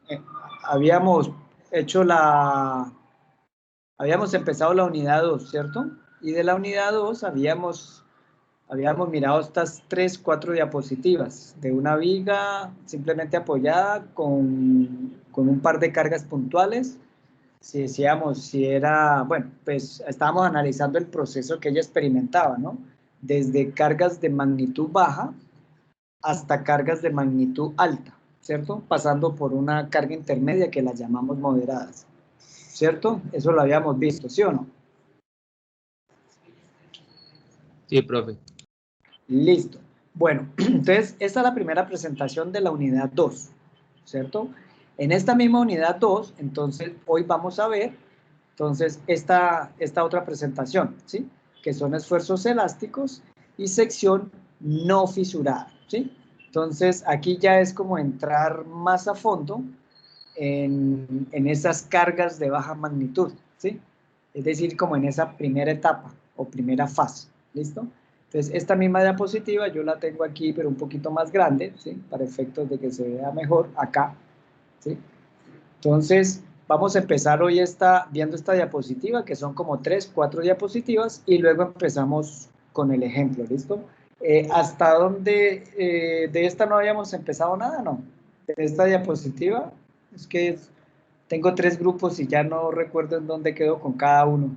eh, habíamos hecho habíamos empezado la unidad 2, ¿cierto? Y de la unidad 2 habíamos mirado estas 3, 4 diapositivas de una viga simplemente apoyada con un par de cargas puntuales. Si decíamos, si era, bueno, pues estábamos analizando el proceso que ella experimentaba, ¿no? Desde cargas de magnitud baja hasta cargas de magnitud alta, ¿cierto? Pasando por una carga intermedia que las llamamos moderadas, ¿cierto? Eso lo habíamos visto, ¿sí o no? Sí, profe. Listo. Bueno, entonces, esta es la primera presentación de la unidad 2, ¿cierto? En esta misma unidad 2, entonces, hoy vamos a ver, entonces, esta otra presentación, ¿sí? Que son esfuerzos elásticos y sección no fisurada, ¿sí? Entonces, aquí ya es como entrar más a fondo en esas cargas de baja magnitud, ¿sí? Es decir, como en esa primera etapa o primera fase, ¿listo? Entonces, esta misma diapositiva yo la tengo aquí, pero un poquito más grande, ¿sí? Para efectos de que se vea mejor acá, ¿sí? Entonces, vamos a empezar hoy viendo esta diapositiva, que son como 3, 4 diapositivas, y luego empezamos con el ejemplo, ¿listo? ¿Hasta dónde de esta no habíamos empezado nada, no? De esta diapositiva, es que tengo 3 grupos y ya no recuerdo en dónde quedo con cada uno.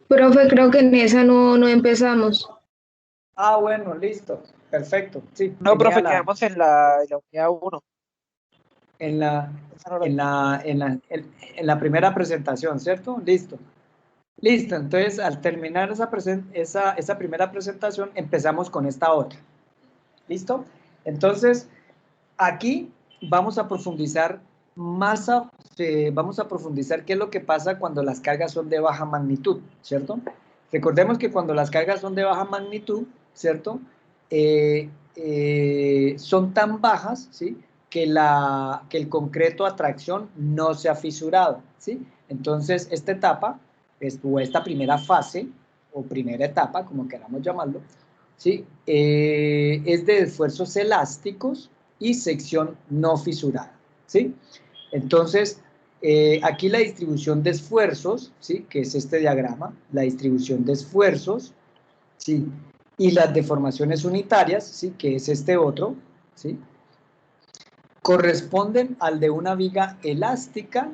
Profe, creo que en esa no empezamos. Ah, bueno, listo, perfecto. Sí, No, profe, quedamos en la unidad 1. en la primera presentación, ¿cierto? Listo. Listo, entonces al terminar esa primera presentación empezamos con esta otra. ¿Listo? Entonces, aquí vamos a profundizar vamos a profundizar qué es lo que pasa cuando las cargas son de baja magnitud, ¿cierto? Recordemos que cuando las cargas son de baja magnitud, ¿cierto? Son tan bajas, ¿sí? Que el concreto a tracción no se ha fisurado, ¿sí? Entonces, esta etapa, o esta primera fase, o primera etapa, como queramos llamarlo, ¿sí? Es de esfuerzos elásticos y sección no fisurada, ¿sí? Entonces, aquí la distribución de esfuerzos, ¿sí? Que es este diagrama, la distribución de esfuerzos, ¿sí? Y las deformaciones unitarias, ¿sí? Que es este otro, ¿sí? Corresponden al de una viga elástica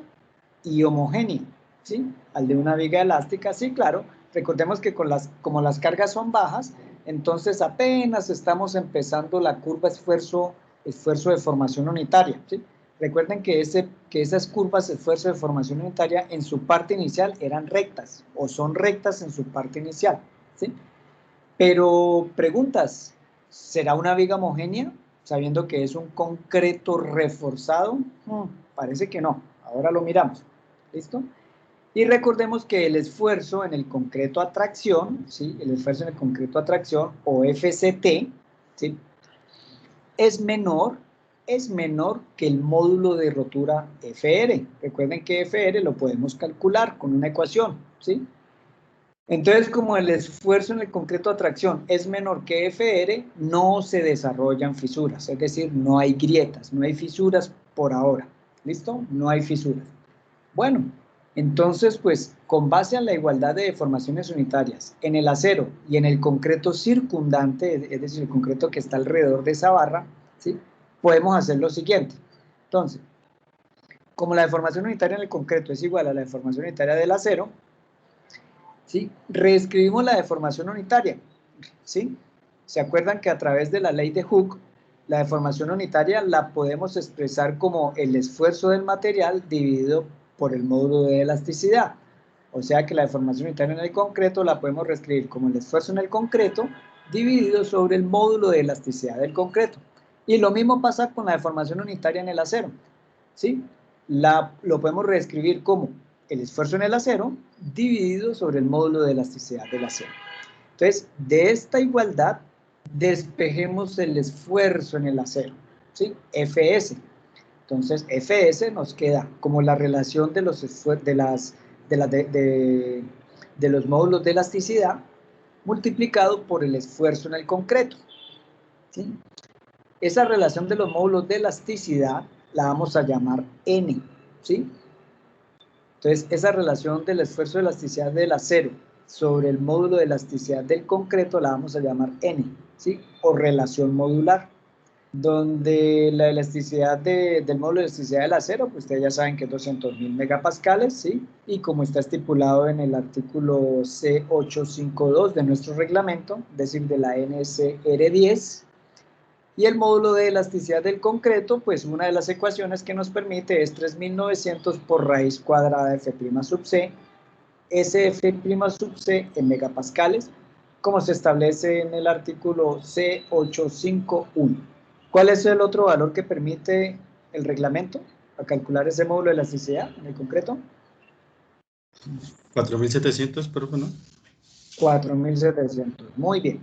y homogénea, ¿sí? Al de una viga elástica, sí, claro. Recordemos que como las cargas son bajas, entonces apenas estamos empezando la curva esfuerzo de formación unitaria, ¿sí? Recuerden que esas curvas esfuerzo de formación unitaria en su parte inicial eran rectas, o son rectas en su parte inicial, ¿sí? Pero preguntas, ¿será una viga homogénea? Sabiendo que es un concreto reforzado, parece que no, ahora lo miramos, ¿listo? Y recordemos que el esfuerzo en el concreto a tracción, ¿sí? El esfuerzo en el concreto a tracción, o FCT, ¿sí? es menor que el módulo de rotura FR. Recuerden que FR lo podemos calcular con una ecuación, ¿sí? Entonces, como el esfuerzo en el concreto a tracción es menor que FR, no se desarrollan fisuras, es decir, no hay grietas, no hay fisuras por ahora, ¿listo? No hay fisuras. Bueno, entonces, pues, con base a la igualdad de deformaciones unitarias en el acero y en el concreto circundante, es decir, el concreto que está alrededor de esa barra, ¿sí? Podemos hacer lo siguiente. Entonces, como la deformación unitaria en el concreto es igual a la deformación unitaria del acero, ¿sí? Reescribimos la deformación unitaria, ¿sí? ¿Se acuerdan que a través de la ley de Hooke, la deformación unitaria la podemos expresar como el esfuerzo del material dividido por el módulo de elasticidad? O sea que la deformación unitaria en el concreto la podemos reescribir como el esfuerzo en el concreto dividido sobre el módulo de elasticidad del concreto. Y lo mismo pasa con la deformación unitaria en el acero, ¿sí? Lo podemos reescribir como el esfuerzo en el acero dividido sobre el módulo de elasticidad del acero. Entonces, de esta igualdad, despejemos el esfuerzo en el acero, ¿sí? Fs. Entonces, Fs nos queda como la relación de de los módulos de elasticidad multiplicado por el esfuerzo en el concreto, ¿sí? Esa relación de los módulos de elasticidad la vamos a llamar N, ¿sí? Entonces, esa relación del esfuerzo de elasticidad del acero sobre el módulo de elasticidad del concreto la vamos a llamar N, ¿sí? O relación modular, donde la elasticidad del módulo de elasticidad del acero, pues ustedes ya saben que es 200.000 megapascales, ¿sí? Y como está estipulado en el artículo C852 de nuestro reglamento, es decir, de la NSR 10, y el módulo de elasticidad del concreto, pues una de las ecuaciones que nos permite es 3.900 por raíz cuadrada de F' sub C, SF' sub C en megapascales, como se establece en el artículo C851. ¿Cuál es el otro valor que permite el reglamento a calcular ese módulo de elasticidad en el concreto? 4.700, pero bueno. 4.700. Muy bien,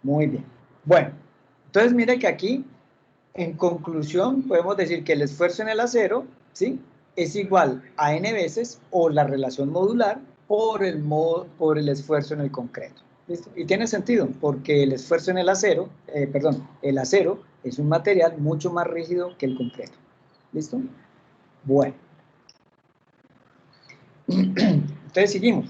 muy bien. Bueno, entonces mire que aquí, en conclusión, podemos decir que el esfuerzo en el acero, ¿sí?, es igual a n veces, o la relación modular, por el esfuerzo en el concreto. ¿Listo? Y tiene sentido, porque el esfuerzo en el acero, el acero es un material mucho más rígido que el concreto. ¿Listo? Bueno. Entonces seguimos.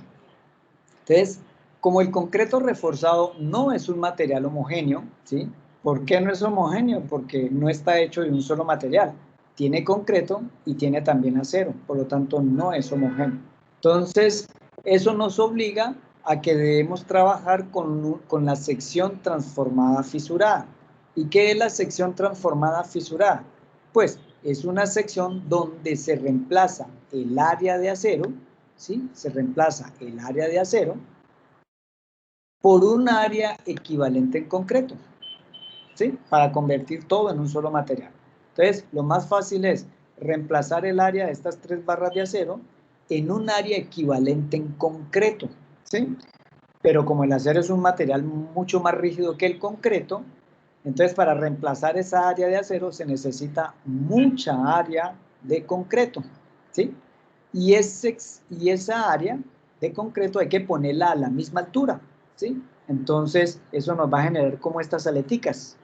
Entonces, como el concreto reforzado no es un material homogéneo, ¿sí? ¿Por qué no es homogéneo? Porque no está hecho de un solo material. Tiene concreto y tiene también acero, por lo tanto no es homogéneo. Entonces, eso nos obliga a que debemos trabajar con la sección transformada fisurada. ¿Y qué es la sección transformada fisurada? Pues es una sección donde se reemplaza el área de acero, ¿sí? Se reemplaza el área de acero por un área equivalente en concreto, ¿sí? Para convertir todo en un solo material. Entonces, lo más fácil es reemplazar el área de estas 3 barras de acero en un área equivalente en concreto, ¿sí? Pero como el acero es un material mucho más rígido que el concreto, entonces para reemplazar esa área de acero se necesita mucha área de concreto, ¿sí? Y esa área de concreto hay que ponerla a la misma altura, ¿sí? Entonces eso nos va a generar como estas aleticas,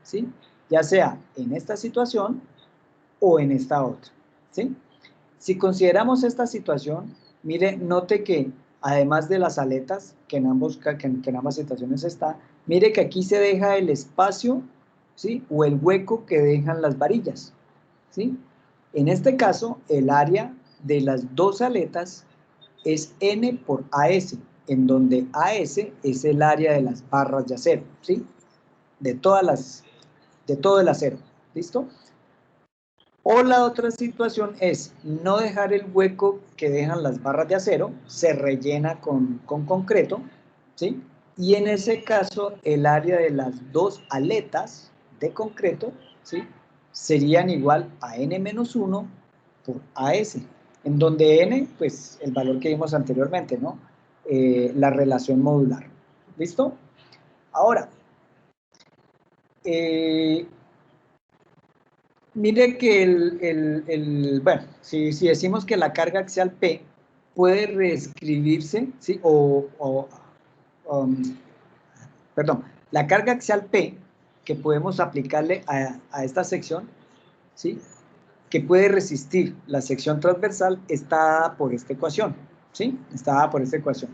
¿sí? Ya sea en esta situación o en esta otra, ¿sí? Si consideramos esta situación, mire, note que además de las aletas, que en ambas situaciones está, mire que aquí se deja el espacio, ¿sí?, o el hueco que dejan las varillas, ¿sí? En este caso, el área de las dos aletas es N por AS, en donde AS es el área de las barras de acero, ¿sí? De todo el acero, ¿listo? O la otra situación es no dejar el hueco que dejan las barras de acero, se rellena con concreto, ¿sí? Y en ese caso el área de las dos aletas de concreto, ¿sí?, serían igual a N-1 por AS, en donde N, pues el valor que vimos anteriormente, ¿no? La relación modular. ¿Listo? Ahora, mire que bueno, si decimos que la carga axial P puede reescribirse, ¿sí? Perdón, la carga axial P que podemos aplicarle a esta sección, ¿sí?, que puede resistir la sección transversal, está dada por esta ecuación, ¿sí? Está dada por esta ecuación.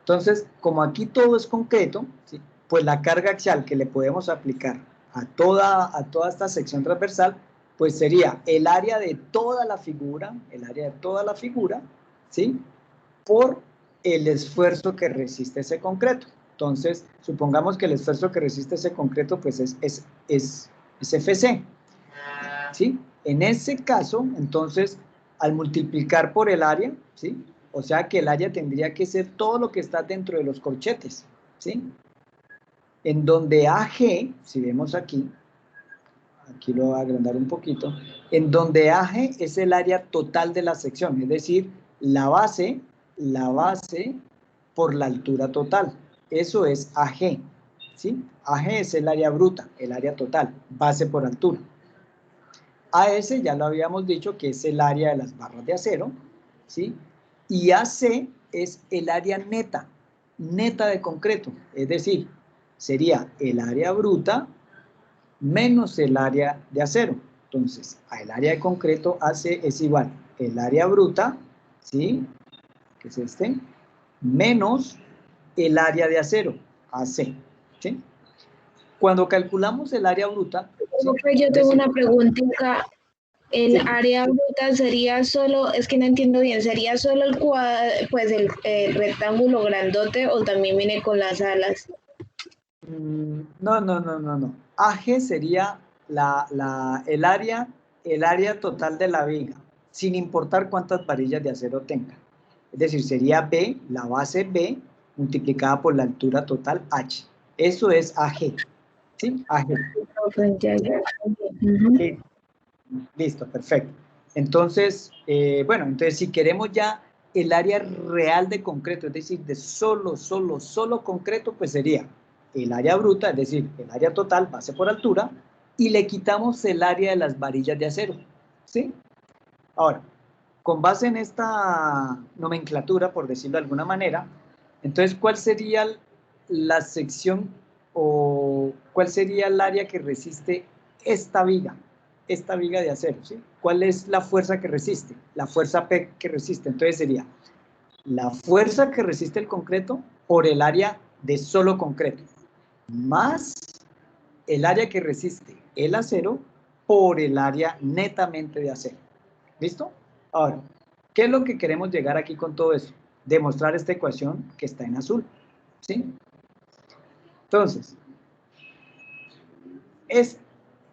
Entonces, como aquí todo es concreto, ¿sí?, pues la carga axial que le podemos aplicar a toda esta sección transversal, pues sería el área de toda la figura, ¿sí?, por el esfuerzo que resiste ese concreto. Entonces, supongamos que el esfuerzo que resiste ese concreto, pues es FC, ¿sí? En ese caso, entonces, al multiplicar por el área, ¿sí?, o sea que el área tendría que ser todo lo que está dentro de los corchetes, ¿sí?, en donde AG, si vemos aquí lo voy a agrandar un poquito, en donde AG es el área total de la sección, es decir, la base por la altura total. Eso es AG, ¿sí? AG es el área bruta, el área total, base por altura. AS ya lo habíamos dicho que es el área de las barras de acero, ¿sí? Y AC es el área neta de concreto, es decir, sería el área bruta menos el área de acero. Entonces, el área de concreto AC es igual el área bruta, ¿sí? Que es este, menos el área de acero, AC, ¿sí? Cuando calculamos el área bruta, ¿sí? Profe, yo tengo una preguntita. El Sí. área bruta sería solo, es que no entiendo bien, ¿sería solo el pues el rectángulo grandote o también viene con las alas? No. AG sería el área total de la viga, sin importar cuántas varillas de acero tenga. Es decir, sería B, la base B, multiplicada por la altura total H. Eso es AG. ¿Sí? AG. Profe, ya. Ujú. Sí. Listo, perfecto. Entonces, bueno, entonces si queremos ya el área real de concreto, es decir, de solo concreto, pues sería el área bruta, es decir, el área total, base por altura, y le quitamos el área de las varillas de acero, ¿sí? Ahora, con base en esta nomenclatura, por decirlo de alguna manera, entonces, ¿cuál sería la sección o cuál sería el área que resiste esta viga de acero, ¿sí? ¿Cuál es la fuerza que resiste? La fuerza P que resiste. Entonces sería la fuerza que resiste el concreto por el área de solo concreto, más el área que resiste el acero por el área netamente de acero. ¿Listo? Ahora, ¿qué es lo que queremos llegar aquí con todo eso? Demostrar esta ecuación que está en azul, ¿sí? Entonces,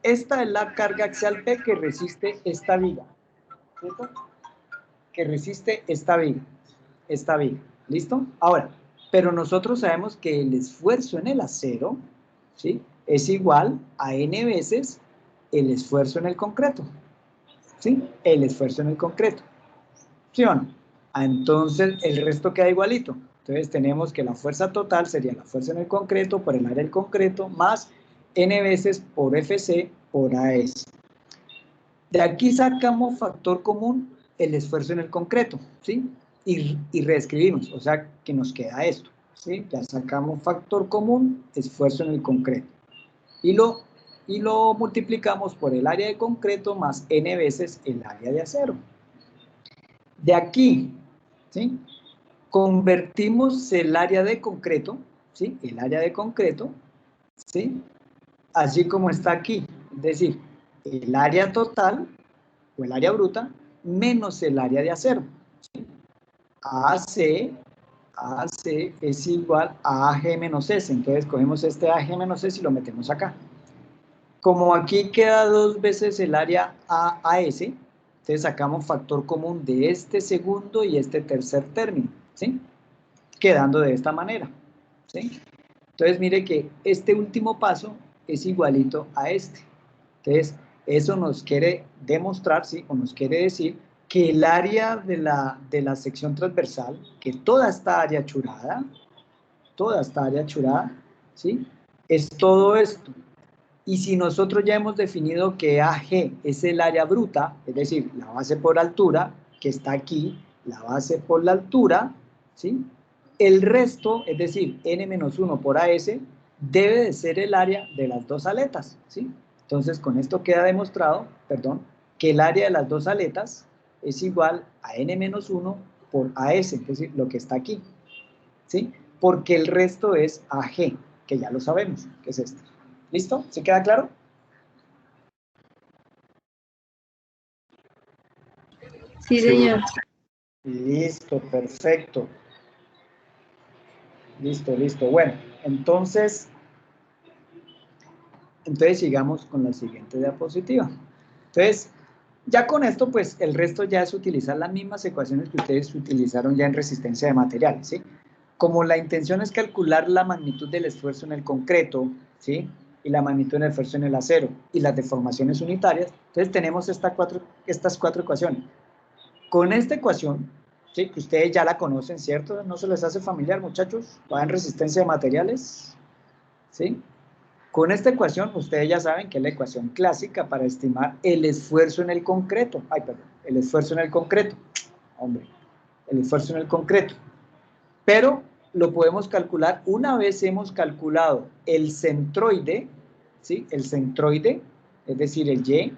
esta es la carga axial P que resiste esta viga, ¿cierto? Que resiste esta viga, ¿listo? Ahora, pero nosotros sabemos que el esfuerzo en el acero, ¿sí? Es igual a N veces el esfuerzo en el concreto, ¿sí? El esfuerzo en el concreto, ¿sí o no? Entonces, el resto queda igualito. Entonces, tenemos que la fuerza total sería la fuerza en el concreto por el área del concreto más N veces por FC por AS. De aquí sacamos factor común el esfuerzo en el concreto, ¿sí? Y reescribimos, o sea, que nos queda esto, ¿sí? Ya sacamos factor común, esfuerzo en el concreto. Y lo multiplicamos por el área de concreto más N veces el área de acero. De aquí, ¿sí? Convertimos el área de concreto, ¿sí? El área de concreto, ¿sí? Así como está aquí, es decir, el área total o el área bruta menos el área de acero, ¿sí? AC es igual a AG menos S, entonces cogemos este AG menos S y lo metemos acá. Como aquí queda dos veces el área AS, entonces sacamos factor común de este segundo y este tercer término, ¿sí? Quedando de esta manera, ¿sí? Entonces mire que este último paso es igualito a este. Entonces, eso nos quiere demostrar, ¿sí? O nos quiere decir que el área de la sección transversal, que toda esta área achurada, ¿sí? Es todo esto. Y si nosotros ya hemos definido que AG es el área bruta, es decir, la base por altura, que está aquí, la base por la altura, ¿sí? El resto, es decir, N-1 por AS, debe de ser el área de las dos aletas, ¿sí? Entonces, con esto queda demostrado, que el área de las dos aletas es igual a N-1 por AS, es decir, lo que está aquí, ¿sí? Porque el resto es AG, que ya lo sabemos, que es este. ¿Listo? ¿Se queda claro? Sí, señor. Listo, perfecto. Listo. Bueno, entonces sigamos con la siguiente diapositiva. Entonces, ya con esto, pues, el resto ya es utilizar las mismas ecuaciones que ustedes utilizaron ya en resistencia de materiales, ¿sí? Como la intención es calcular la magnitud del esfuerzo en el concreto, ¿sí? Y la magnitud del esfuerzo en el acero y las deformaciones unitarias, entonces tenemos estas cuatro ecuaciones. Con esta ecuación, ¿sí? Que ustedes ya la conocen, ¿cierto? ¿No se les hace familiar, muchachos? ¿Va en resistencia de materiales? ¿Sí? Con esta ecuación, ustedes ya saben que es la ecuación clásica para estimar el esfuerzo en el concreto. El esfuerzo en el concreto. Hombre, el esfuerzo en el concreto. pero lo podemos calcular una vez hemos calculado el centroide, ¿sí? El centroide, es decir, el Y,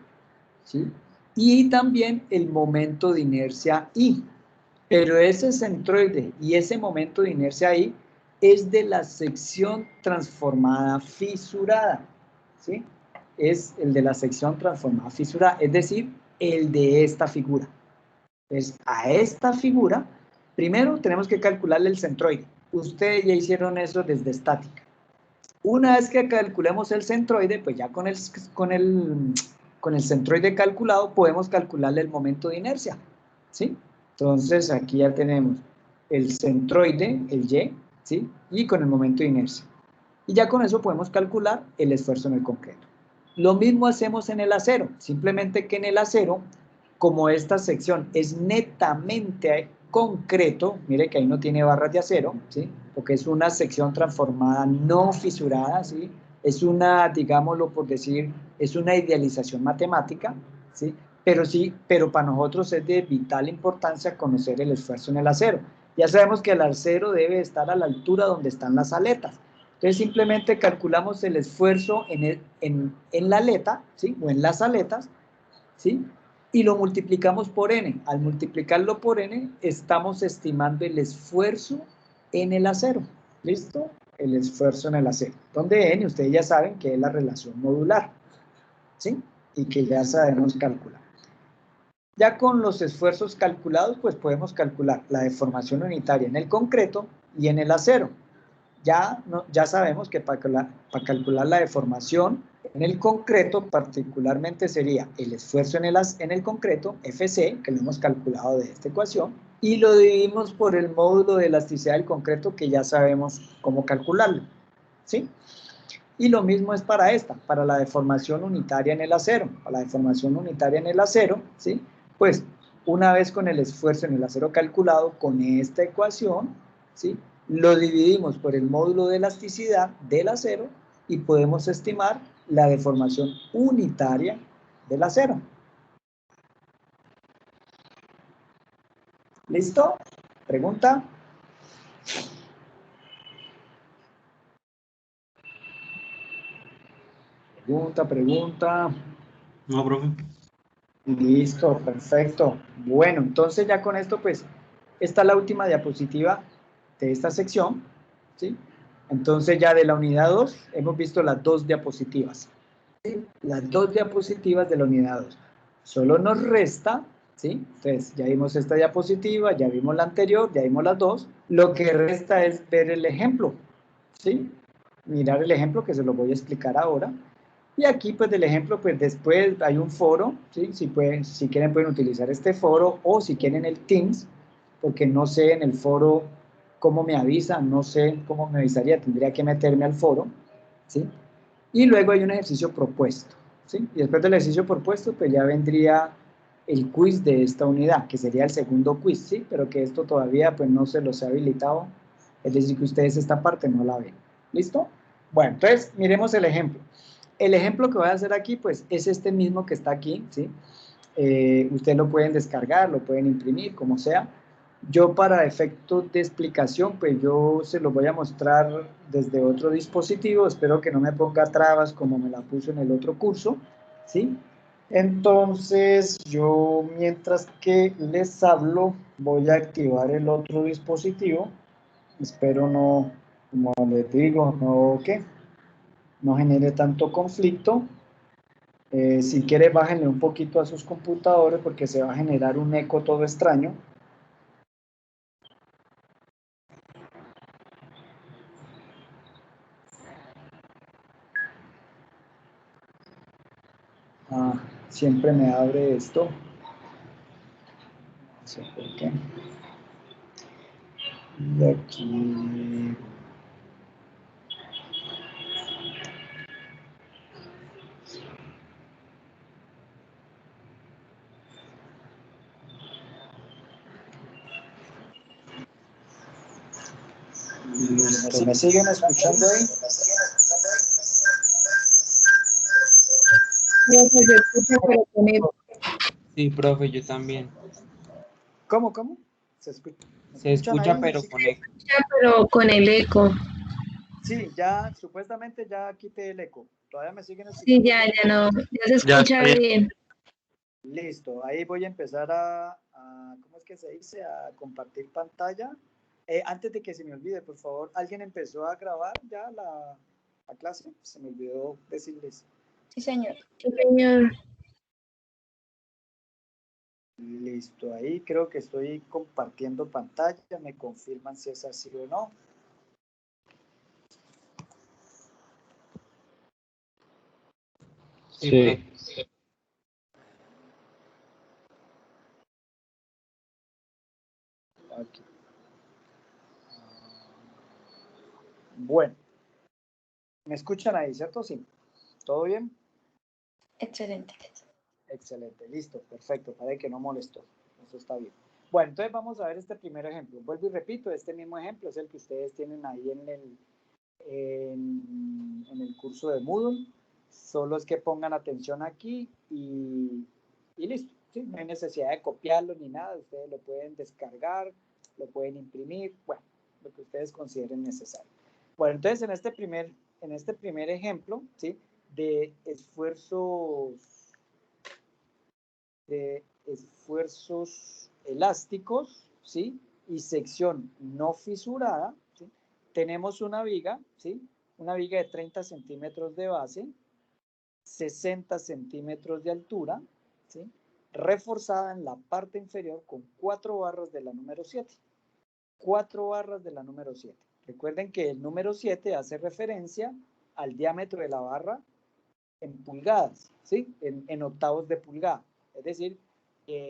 ¿sí? Y también el momento de inercia I. Pero ese centroide y ese momento de inercia I es de la sección transformada fisurada, ¿sí? Es el de la sección transformada fisurada, es decir, el de esta figura. Entonces, a esta figura, primero tenemos que calcularle el centroide. Ustedes ya hicieron eso desde estática. Una vez que calculemos el centroide, pues ya con el centroide calculado podemos calcularle el momento de inercia, ¿sí? Entonces aquí ya tenemos el centroide, el Y, ¿sí? Y con el momento de inercia. Y ya con eso podemos calcular el esfuerzo en el concreto. Lo mismo hacemos en el acero, simplemente que en el acero, como esta sección es netamente concreto, mire que ahí no tiene barras de acero, ¿sí? Porque es una sección transformada no fisurada, ¿sí? Es una, digámoslo por decir, es una idealización matemática, ¿sí? Pero para nosotros es de vital importancia conocer el esfuerzo en el acero. Ya sabemos que el acero debe estar a la altura donde están las aletas. Entonces simplemente calculamos el esfuerzo en la aleta, ¿sí? O en las aletas, ¿sí? Y lo multiplicamos por n. Al multiplicarlo por n, estamos estimando el esfuerzo en el acero. ¿Listo? El esfuerzo en el acero. Donde n, ustedes ya saben que es la relación modular, ¿sí? Y que ya sabemos calcular. Ya con los esfuerzos calculados, pues podemos calcular la deformación unitaria en el concreto y en el acero. Ya sabemos que para calcular la deformación en el concreto, particularmente sería el esfuerzo en el concreto, FC, que lo hemos calculado de esta ecuación, y lo dividimos por el módulo de elasticidad del concreto, que ya sabemos cómo calcularlo, ¿sí? Y lo mismo es para para la deformación unitaria en el acero. Para la deformación unitaria en el acero, ¿sí? Pues una vez con el esfuerzo en el acero calculado con esta ecuación, ¿sí? Lo dividimos por el módulo de elasticidad del acero y podemos estimar la deformación unitaria del acero. ¿Listo? ¿Pregunta? Pregunta. No, profe. Listo, perfecto. Bueno, entonces ya con esto, pues, esta es la última diapositiva de esta sección, ¿sí? Entonces ya de la unidad 2 hemos visto las dos diapositivas, ¿sí? Las dos diapositivas de la unidad 2. Solo nos resta, ¿sí? Entonces ya vimos esta diapositiva, ya vimos la anterior, ya vimos las dos. Lo que resta es ver el ejemplo, ¿sí? Mirar el ejemplo que se lo voy a explicar ahora. Y aquí, pues, del ejemplo, pues, después hay un foro, ¿sí? Si quieren pueden utilizar este foro, o si quieren el Teams, porque no sé en el foro cómo me avisan, no sé cómo me avisaría, tendría que meterme al foro, ¿sí? Y luego hay un ejercicio propuesto, ¿sí? Y después del ejercicio propuesto, pues, ya vendría el quiz de esta unidad, que sería el segundo quiz, ¿sí? Pero que esto todavía, pues, no se los ha habilitado, es decir, que ustedes esta parte no la ven. ¿Listo? Bueno, entonces, miremos el ejemplo. El ejemplo que voy a hacer aquí, pues, es este mismo que está aquí, ¿sí? Ustedes lo pueden descargar, lo pueden imprimir, como sea. Yo, para efectos de explicación, pues, yo se lo voy a mostrar desde otro dispositivo. Espero que no me ponga trabas como me la puso en el otro curso, ¿sí? Entonces, yo, mientras que les hablo, voy a activar el otro dispositivo. Espero no, como les digo, no genere tanto conflicto. Si quiere, bájenle un poquito a sus computadores porque se va a generar un eco todo extraño. Siempre me abre esto. No sé por qué. Y aquí... Listo. ¿Me siguen escuchando ahí? Sí, profe, yo también. ¿Cómo? ¿Se escucha? Se escucha, ahí? pero Sí, con eco. Pero con el eco. sí, ya, supuestamente ya quité el eco. ¿Todavía me siguen Sí, escuchando ya, bien? ya no, ya se Ya escucha está bien. bien. Listo, ahí voy a empezar ¿cómo es que se dice? A compartir pantalla. Antes de que se me olvide, por favor, ¿alguien empezó a grabar ya la clase? Se me olvidó decirles. Sí, señor. Sí, señor. Listo, ahí creo que estoy compartiendo pantalla. Me confirman si es así o no. Sí, profe. Aquí. Bueno, ¿me escuchan ahí, cierto? Sí. ¿Todo bien? Excelente. Excelente, listo, perfecto, para que no molestó. Eso está bien. Bueno, entonces vamos a ver este primer ejemplo. Vuelvo y repito, este mismo ejemplo es el que ustedes tienen ahí en el curso de Moodle. Solo es que pongan atención aquí y listo. ¿Sí? No hay necesidad de copiarlo ni nada. Ustedes lo pueden descargar, lo pueden imprimir, bueno, lo que ustedes consideren necesario. Bueno, entonces en este primer ejemplo, ¿sí? De esfuerzos elásticos, ¿sí? Y sección no fisurada, ¿sí? Tenemos una viga, ¿sí? Una viga de 30 centímetros de base, 60 centímetros de altura, ¿sí? Reforzada en la parte inferior con 4 barras de la número 7. 4 barras de la número 7. Recuerden que el número 7 hace referencia al diámetro de la barra en pulgadas, ¿sí? En octavos de pulgada. Es decir,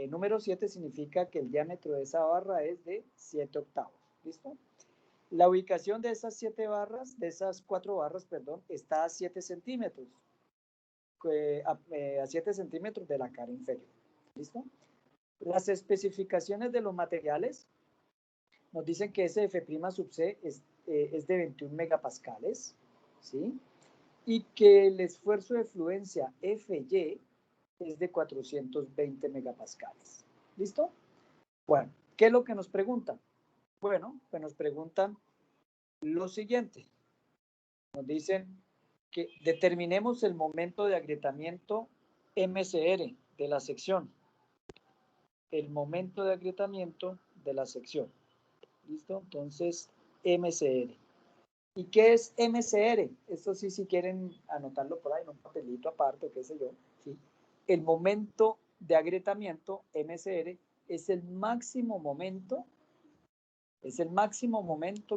número 7 significa que el diámetro de esa barra es de 7 octavos. ¿Listo? La ubicación de esas 7 barras, de esas 4 barras, perdón, está a 7 centímetros. A 7 centímetros de la cara inferior. ¿Listo? Las especificaciones de los materiales nos dicen que SF' sub C es de 21 megapascales, ¿sí? Y que el esfuerzo de fluencia FY es de 420 megapascales. ¿Listo? Bueno, ¿qué es lo que nos preguntan? Bueno, pues nos preguntan lo siguiente. Nos dicen que determinemos el momento de agrietamiento MCR de la sección. El momento de agrietamiento de la sección. ¿Listo? Entonces, MCR. ¿Y qué es MCR? Esto sí, si quieren anotarlo por ahí en un papelito aparte, qué sé yo. ¿Sí? El momento de agrietamiento, MCR, es el máximo momento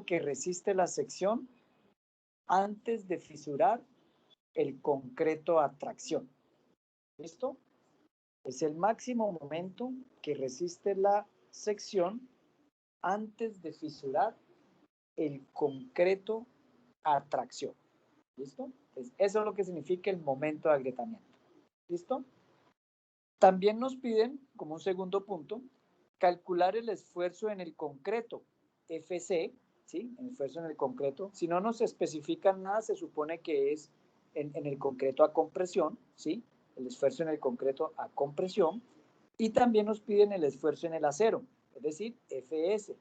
que resiste la sección antes de fisurar el concreto a tracción. ¿Listo? Es el máximo momento que resiste la sección antes de fisurar el concreto a tracción. ¿Listo? Entonces, eso es lo que significa el momento de agrietamiento. ¿Listo? También nos piden, como un segundo punto, calcular el esfuerzo en el concreto, FC, ¿sí? El esfuerzo en el concreto. Si no nos especifican nada, se supone que es en el concreto a compresión, ¿sí? El esfuerzo en el concreto a compresión. Y también nos piden el esfuerzo en el acero, es decir, FS.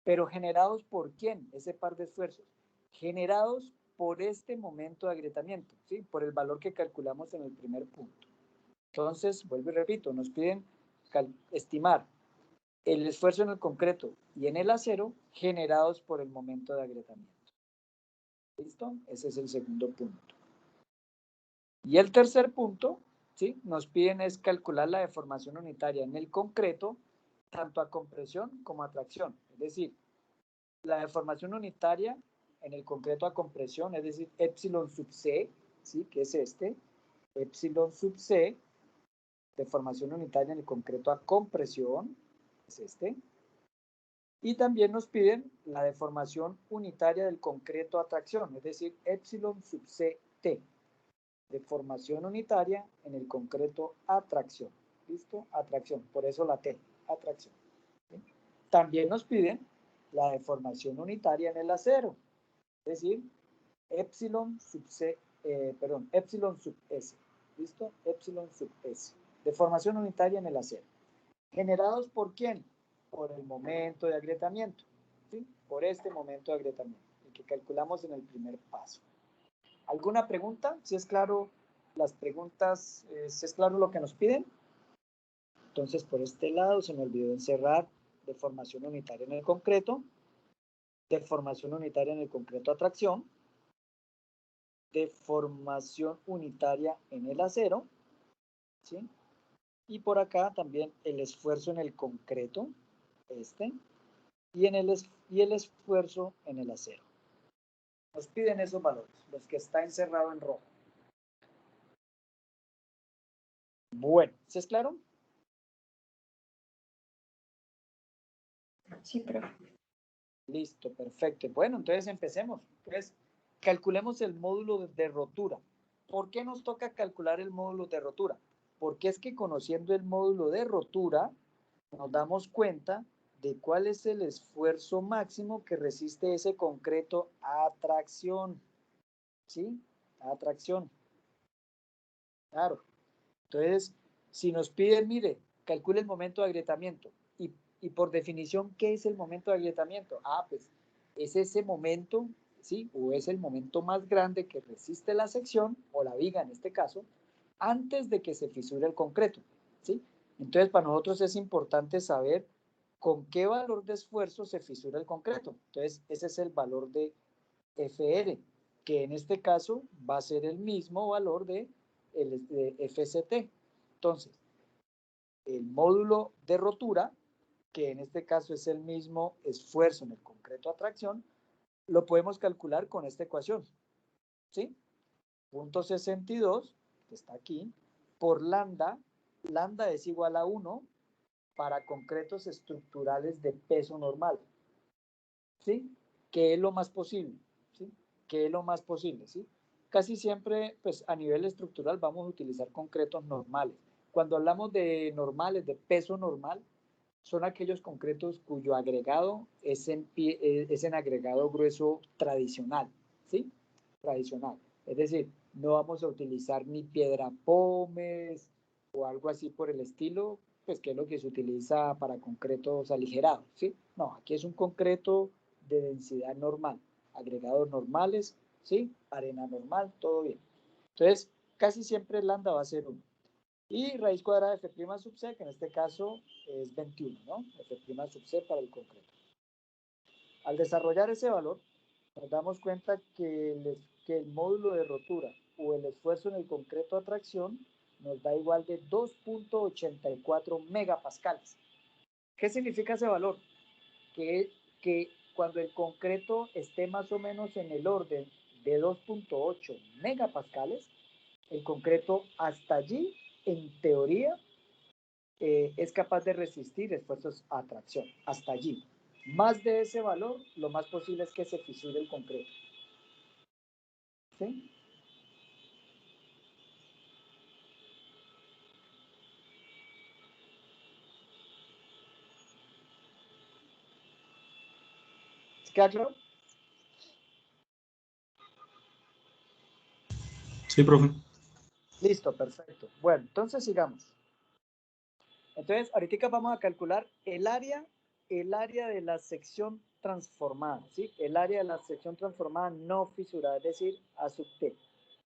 Pero generados por quién, ese par de esfuerzos. Generados por este momento de agrietamiento, ¿sí? Por el valor que calculamos en el primer punto. Entonces, vuelvo y repito, nos piden estimar el esfuerzo en el concreto y en el acero generados por el momento de agrietamiento. ¿Listo? Ese es el segundo punto. Y el tercer punto, ¿sí? Nos piden es calcular la deformación unitaria en el concreto, tanto a compresión como a tracción. Es decir, la deformación unitaria en el concreto a compresión, es decir, epsilon sub c, ¿sí? Que es este, epsilon sub c, deformación unitaria en el concreto a compresión, es este. Y también nos piden la deformación unitaria del concreto a tracción, es decir, epsilon sub ct, deformación unitaria en el concreto a tracción. ¿Listo? Atracción, por eso la T, atracción. ¿Sí? También nos piden la deformación unitaria en el acero, es decir, epsilon sub epsilon sub S. ¿Listo? Epsilon sub S. Deformación unitaria en el acero. ¿Generados por quién? por el momento de agrietamiento, ¿sí? Por este momento de agrietamiento, el que calculamos en el primer paso. ¿Alguna pregunta? Si es claro las preguntas, si es claro lo que nos piden. Entonces, por este lado se me olvidó encerrar deformación unitaria en el concreto, deformación unitaria en el concreto a tracción, deformación unitaria en el acero, ¿sí? Y por acá también el esfuerzo en el concreto, y el esfuerzo en el acero. Nos piden esos valores, los que está encerrado en rojo. Bueno, ¿sí es claro? Sí, profe. Listo, perfecto. Bueno, entonces empecemos. Entonces, calculemos el módulo de rotura. ¿Por qué nos toca calcular el módulo de rotura? Porque es que conociendo el módulo de rotura, nos damos cuenta de cuál es el esfuerzo máximo que resiste ese concreto a tracción. ¿Sí? A tracción. Claro. Entonces, si nos piden, mire, calcule el momento de agrietamiento. Y por definición, ¿qué es el momento de agrietamiento? Pues es ese momento, ¿sí? O es el momento más grande que resiste la sección, o la viga en este caso, antes de que se fisure el concreto, ¿sí? Entonces, para nosotros es importante saber con qué valor de esfuerzo se fisura el concreto. Entonces, ese es el valor de FR, que en este caso va a ser el mismo valor de FCT. Entonces, el módulo de rotura, que en este caso es el mismo esfuerzo en el concreto a tracción, lo podemos calcular con esta ecuación, ¿sí? Punto 62, que está aquí, por lambda, lambda es igual a 1 para concretos estructurales de peso normal, ¿sí? Que es lo más posible, ¿sí? Que es lo más posible, ¿sí? Casi siempre, pues a nivel estructural vamos a utilizar concretos normales. Cuando hablamos de normales, de peso normal, son aquellos concretos cuyo agregado es en agregado grueso tradicional, ¿sí? Tradicional. Es decir, no vamos a utilizar ni piedra pómez o algo así por el estilo, pues que es lo que se utiliza para concretos aligerados, ¿sí? No, aquí es un concreto de densidad normal, agregados normales, ¿sí? Arena normal, todo bien. Entonces, casi siempre el lambda va a ser 1. Y raíz cuadrada de F' sub C, que en este caso es 21, ¿no? F' sub C para el concreto. Al desarrollar ese valor, nos damos cuenta que el módulo de rotura o el esfuerzo en el concreto a tracción nos da igual de 2.84 megapascales. ¿Qué significa ese valor? Que cuando el concreto esté más o menos en el orden de 2.8 megapascales, el concreto hasta allí, en teoría, es capaz de resistir esfuerzos a tracción, hasta allí. Más de ese valor, lo más posible es que se fisure el concreto. ¿Sí? ¿Queda claro? Sí, profe. Listo, perfecto. Bueno, entonces sigamos. Entonces, ahorita vamos a calcular el área de la sección transformada, ¿sí? El área de la sección transformada no fisurada, es decir, A sub T.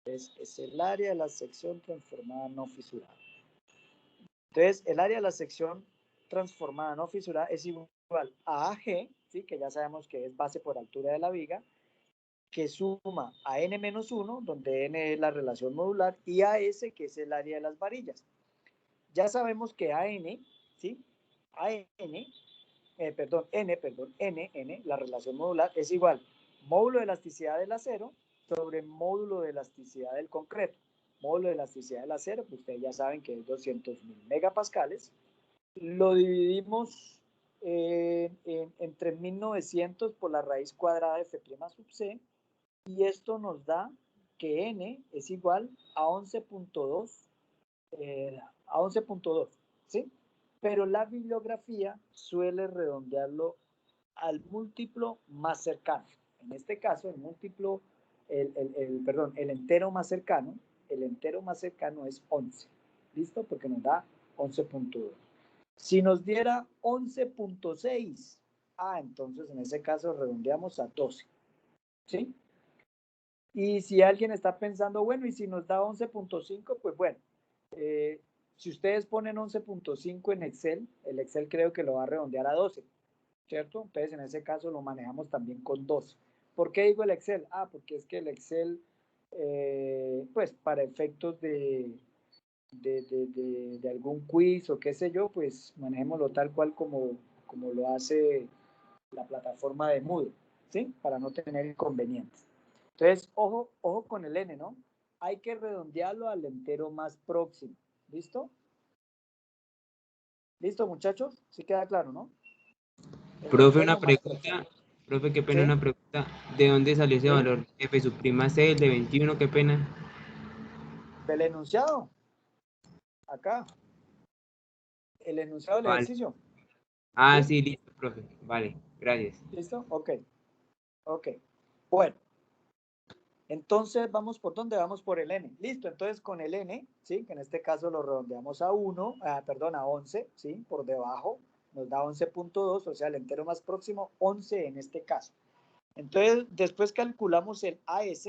Es el área de la sección transformada no fisurada. Entonces, el área de la sección transformada no fisurada es igual a AG, ¿sí? Que ya sabemos que es base por altura de la viga, que suma a n-1, donde n es la relación modular, y a S, que es el área de las varillas. Ya sabemos que AN, ¿sí? N, la relación modular, es igual módulo de elasticidad del acero sobre módulo de elasticidad del concreto. Módulo de elasticidad del acero, pues ustedes ya saben que es 200.000 megapascales. Lo dividimos entre 1900 por la raíz cuadrada de F' sub C, y esto nos da que N es igual a 11.2, ¿sí? Pero la bibliografía suele redondearlo al múltiplo más cercano. En este caso, el múltiplo, el entero más cercano es 11. ¿Listo? Porque nos da 11.2. Si nos diera 11.6, entonces en ese caso redondeamos a 12, ¿sí? Y si alguien está pensando, bueno, y si nos da 11.5, pues bueno, si ustedes ponen 11.5 en Excel, el Excel creo que lo va a redondear a 12, ¿cierto? Entonces en ese caso lo manejamos también con 12. ¿Por qué digo el Excel? Porque es que el Excel, pues para efectos de algún quiz o qué sé yo, pues manejémoslo tal cual como lo hace la plataforma de Moodle, ¿sí? Para no tener inconvenientes. Entonces, ojo con el n, ¿no? Hay que redondearlo al entero más próximo. ¿Listo? ¿Listo, muchachos? ¿Sí queda claro, no? Profe, una pregunta. Profe, qué pena, ¿Sí? una pregunta. ¿De dónde salió ese ¿Sí? valor? F suprima C, el de 21, qué pena. Del enunciado. Acá. El enunciado del Vale. ejercicio. ¿Sí? Sí, listo, profe. Vale, gracias. ¿Listo? Ok. Ok. Bueno. Entonces, ¿vamos por dónde? Vamos por el n. Listo, entonces con el n, ¿sí? Que en este caso lo redondeamos a 1, perdón, a 11, ¿sí? Por debajo nos da 11.2, o sea, el entero más próximo, 11 en este caso. Entonces, después calculamos el AS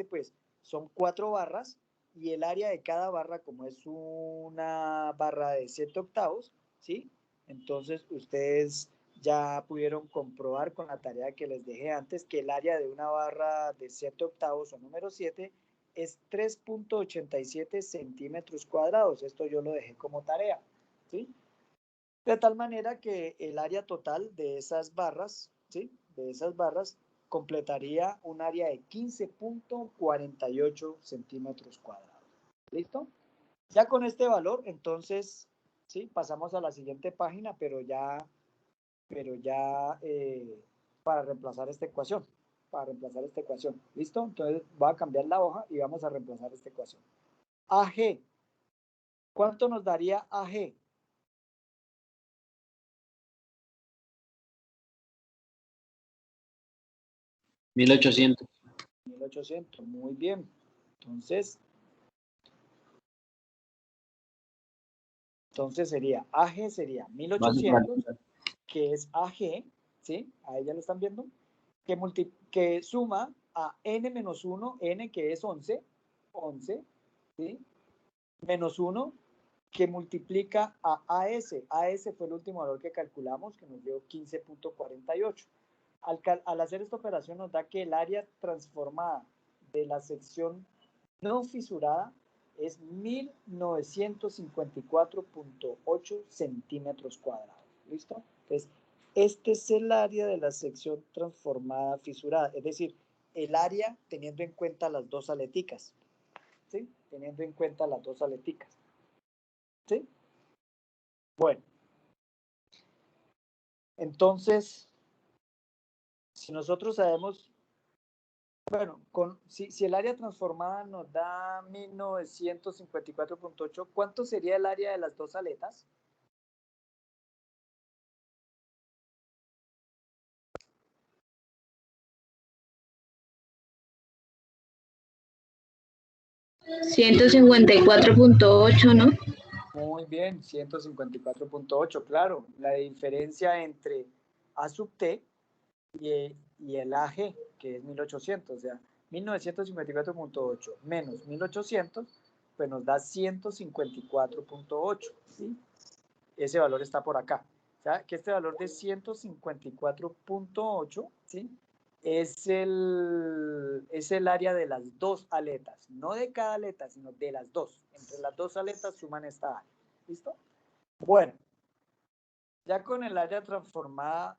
pues son 4 barras, y el área de cada barra, como es una barra de 7 octavos, ¿sí? Entonces, ustedes ya pudieron comprobar con la tarea que les dejé antes que el área de una barra de 7 octavos o número 7 es 3.87 centímetros cuadrados. Esto yo lo dejé como tarea, ¿sí? De tal manera que el área total de esas barras, ¿sí? De esas barras completaría un área de 15.48 centímetros cuadrados. ¿Listo? Ya con este valor, entonces, ¿sí? Pasamos a la siguiente página, pero ya para reemplazar esta ecuación. ¿Listo? Entonces voy a cambiar la hoja y vamos a reemplazar esta ecuación. AG. ¿Cuánto nos daría AG? 1800. 1800, muy bien. Entonces sería AG sería 1800, que es AG, ¿sí? Ahí ya lo están viendo, que suma a n menos 1, n que es 11, ¿sí? Menos 1, que multiplica a AS. AS fue el último valor que calculamos, que nos dio 15.48. Al hacer esta operación nos da que el área transformada de la sección no fisurada es 1954.8 centímetros cuadrados. ¿Listo? Entonces, este es el área de la sección transformada fisurada, es decir, el área teniendo en cuenta las dos aleticas. ¿Sí? Teniendo en cuenta las dos aleticas. ¿Sí? Bueno. Entonces, si nosotros sabemos, bueno, si el área transformada nos da 1954.8, ¿cuánto sería el área de las dos aletas? $154.8, ¿no? Muy bien, 154.8, claro. La diferencia entre A sub T y el AG, que es 1800, o sea, 1954.8 menos 1800, pues nos da 154.8, ¿sí? Ese valor está por acá. O sea, que este valor de 154.8, ¿sí? Es el área de las dos aletas, no de cada aleta, sino de las dos. Entre las dos aletas suman esta área. ¿Listo? Bueno, ya con el área transformada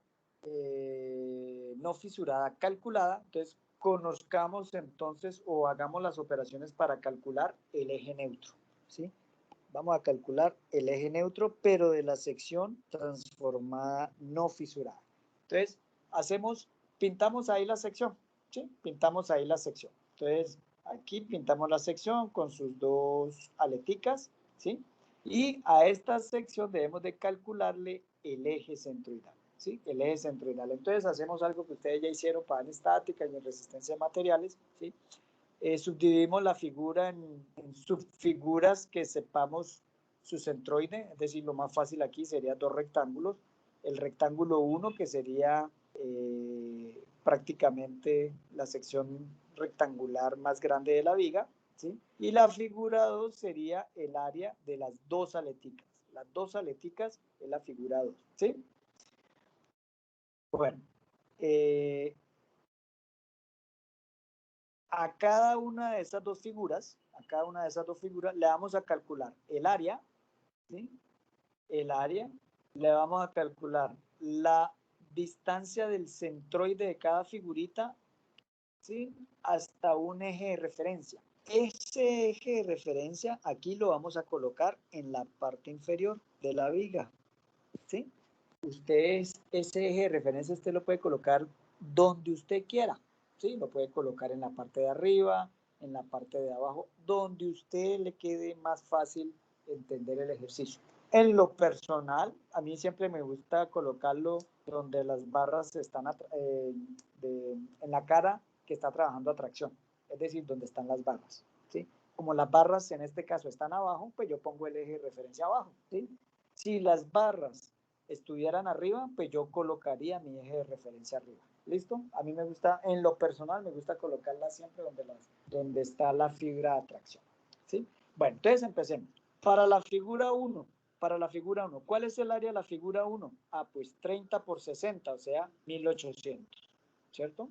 no fisurada calculada, entonces conozcamos entonces o hagamos las operaciones para calcular el eje neutro, ¿sí? Vamos a calcular el eje neutro, pero de la sección transformada no fisurada. Entonces, pintamos ahí la sección, ¿sí? Pintamos ahí la sección. Entonces, aquí pintamos la sección con sus dos aleticas, ¿sí? Y a esta sección debemos de calcularle el eje centroidal, ¿sí? El eje centroidal. Entonces, hacemos algo que ustedes ya hicieron para en estática y en resistencia de materiales, ¿sí? Subdividimos la figura en subfiguras que sepamos su centroide, es decir, lo más fácil aquí sería dos rectángulos. El rectángulo 1, que sería prácticamente la sección rectangular más grande de la viga, ¿sí? Y la figura 2 sería el área de las dos aleticas. Las dos aleticas es la figura 2, ¿sí? Bueno, a cada una de esas dos figuras, le vamos a calcular el área, ¿sí? El área, le vamos a calcular la distancia del centroide de cada figurita, ¿sí? Hasta un eje de referencia. Ese eje de referencia aquí lo vamos a colocar en la parte inferior de la viga, ¿sí? Ese eje de referencia usted lo puede colocar donde usted quiera, ¿sí? Lo puede colocar en la parte de arriba, en la parte de abajo, donde usted le quede más fácil entender el ejercicio. En lo personal, a mí siempre me gusta colocarlo donde las barras están en la cara que está trabajando a tracción, es decir, donde están las barras, ¿sí? Como las barras en este caso están abajo, pues yo pongo el eje de referencia abajo, ¿sí? Si las barras estuvieran arriba, pues yo colocaría mi eje de referencia arriba. ¿Listo? A mí me gusta, en lo personal, me gusta colocarla siempre donde está la fibra de atracción, ¿sí? Bueno, entonces empecemos. Para la figura 1, ¿cuál es el área de la figura 1? Ah, pues 30 por 60, o sea, 1800, ¿cierto?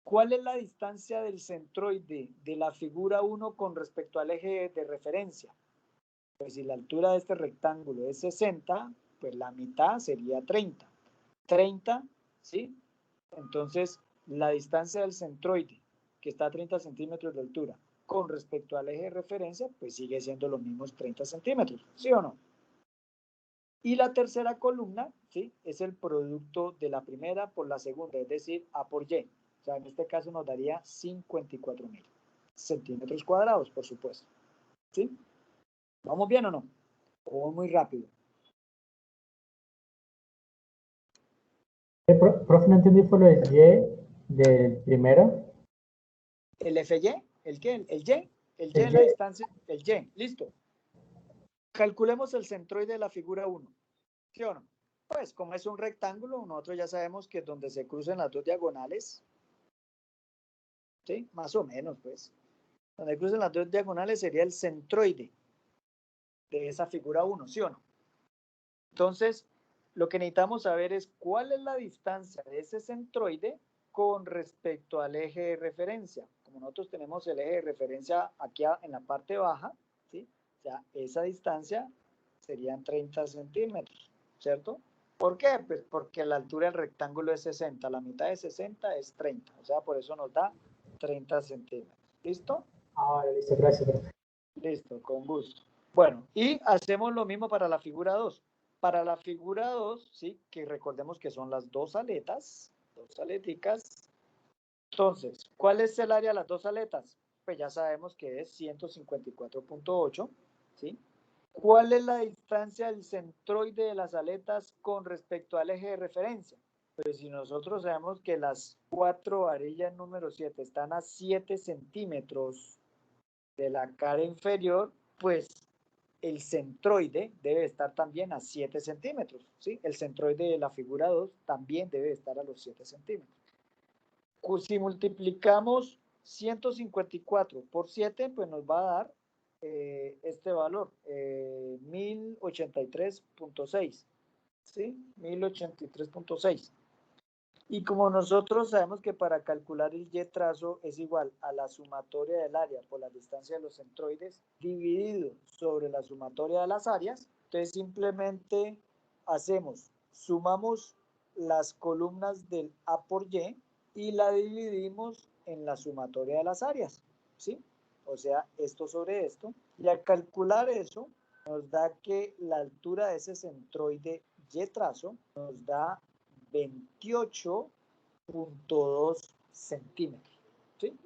¿Cuál es la distancia del centroide de la figura 1 con respecto al eje de referencia? Pues si la altura de este rectángulo es 60, pues la mitad sería 30. 30, ¿sí? Entonces, la distancia del centroide, que está a 30 centímetros de altura, con respecto al eje de referencia, pues sigue siendo los mismos 30 centímetros, ¿sí o no? Y la tercera columna, ¿sí? Es el producto de la primera por la segunda, es decir, A por Y. O sea, en este caso nos daría 54.000 centímetros cuadrados, por supuesto, ¿sí? ¿Vamos bien o no? O muy rápido. Profe, no entendí por lo del Y del primero. ¿El FY? ¿El qué? ¿El Y? El Y es la distancia, el Y, listo. Calculemos el centroide de la figura 1, ¿sí o no? Pues como es un rectángulo, nosotros ya sabemos que donde se crucen las dos diagonales, ¿sí? Más o menos, pues. Donde crucen las dos diagonales sería el centroide de esa figura 1, ¿sí o no? Entonces, lo que necesitamos saber es cuál es la distancia de ese centroide con respecto al eje de referencia. Como nosotros tenemos el eje de referencia aquí en la parte baja, ¿sí? O sea, esa distancia serían 30 centímetros, ¿cierto? ¿Por qué? Pues porque la altura del rectángulo es 60, la mitad de 60 es 30, o sea, por eso nos da 30 centímetros. ¿Listo? Ah, listo, gracias, profe. Listo, con gusto. Bueno, y hacemos lo mismo para la figura 2. Para la figura 2, ¿sí? Que recordemos que son las dos aletas, dos aleticas. Entonces, ¿cuál es el área de las dos aletas? Pues ya sabemos que es 154.8, ¿sí? ¿Cuál es la distancia del centroide de las aletas con respecto al eje de referencia? Pues si nosotros sabemos que las cuatro varillas número 7 están a 7 centímetros de la cara inferior, pues el centroide debe estar también a 7 centímetros, ¿sí? El centroide de la figura 2 también debe estar a los 7 centímetros. Si multiplicamos 154 por 7, pues nos va a dar este valor, 1083.6, ¿sí? 1083.6. Y como nosotros sabemos que para calcular el Y trazo es igual a la sumatoria del área por la distancia de los centroides dividido sobre la sumatoria de las áreas, entonces simplemente sumamos las columnas del A por y la dividimos en la sumatoria de las áreas, ¿sí? O sea, esto sobre esto. Y al calcular eso, nos da que la altura de ese centroide Y trazo nos da 28.2 centímetros, ¿sí?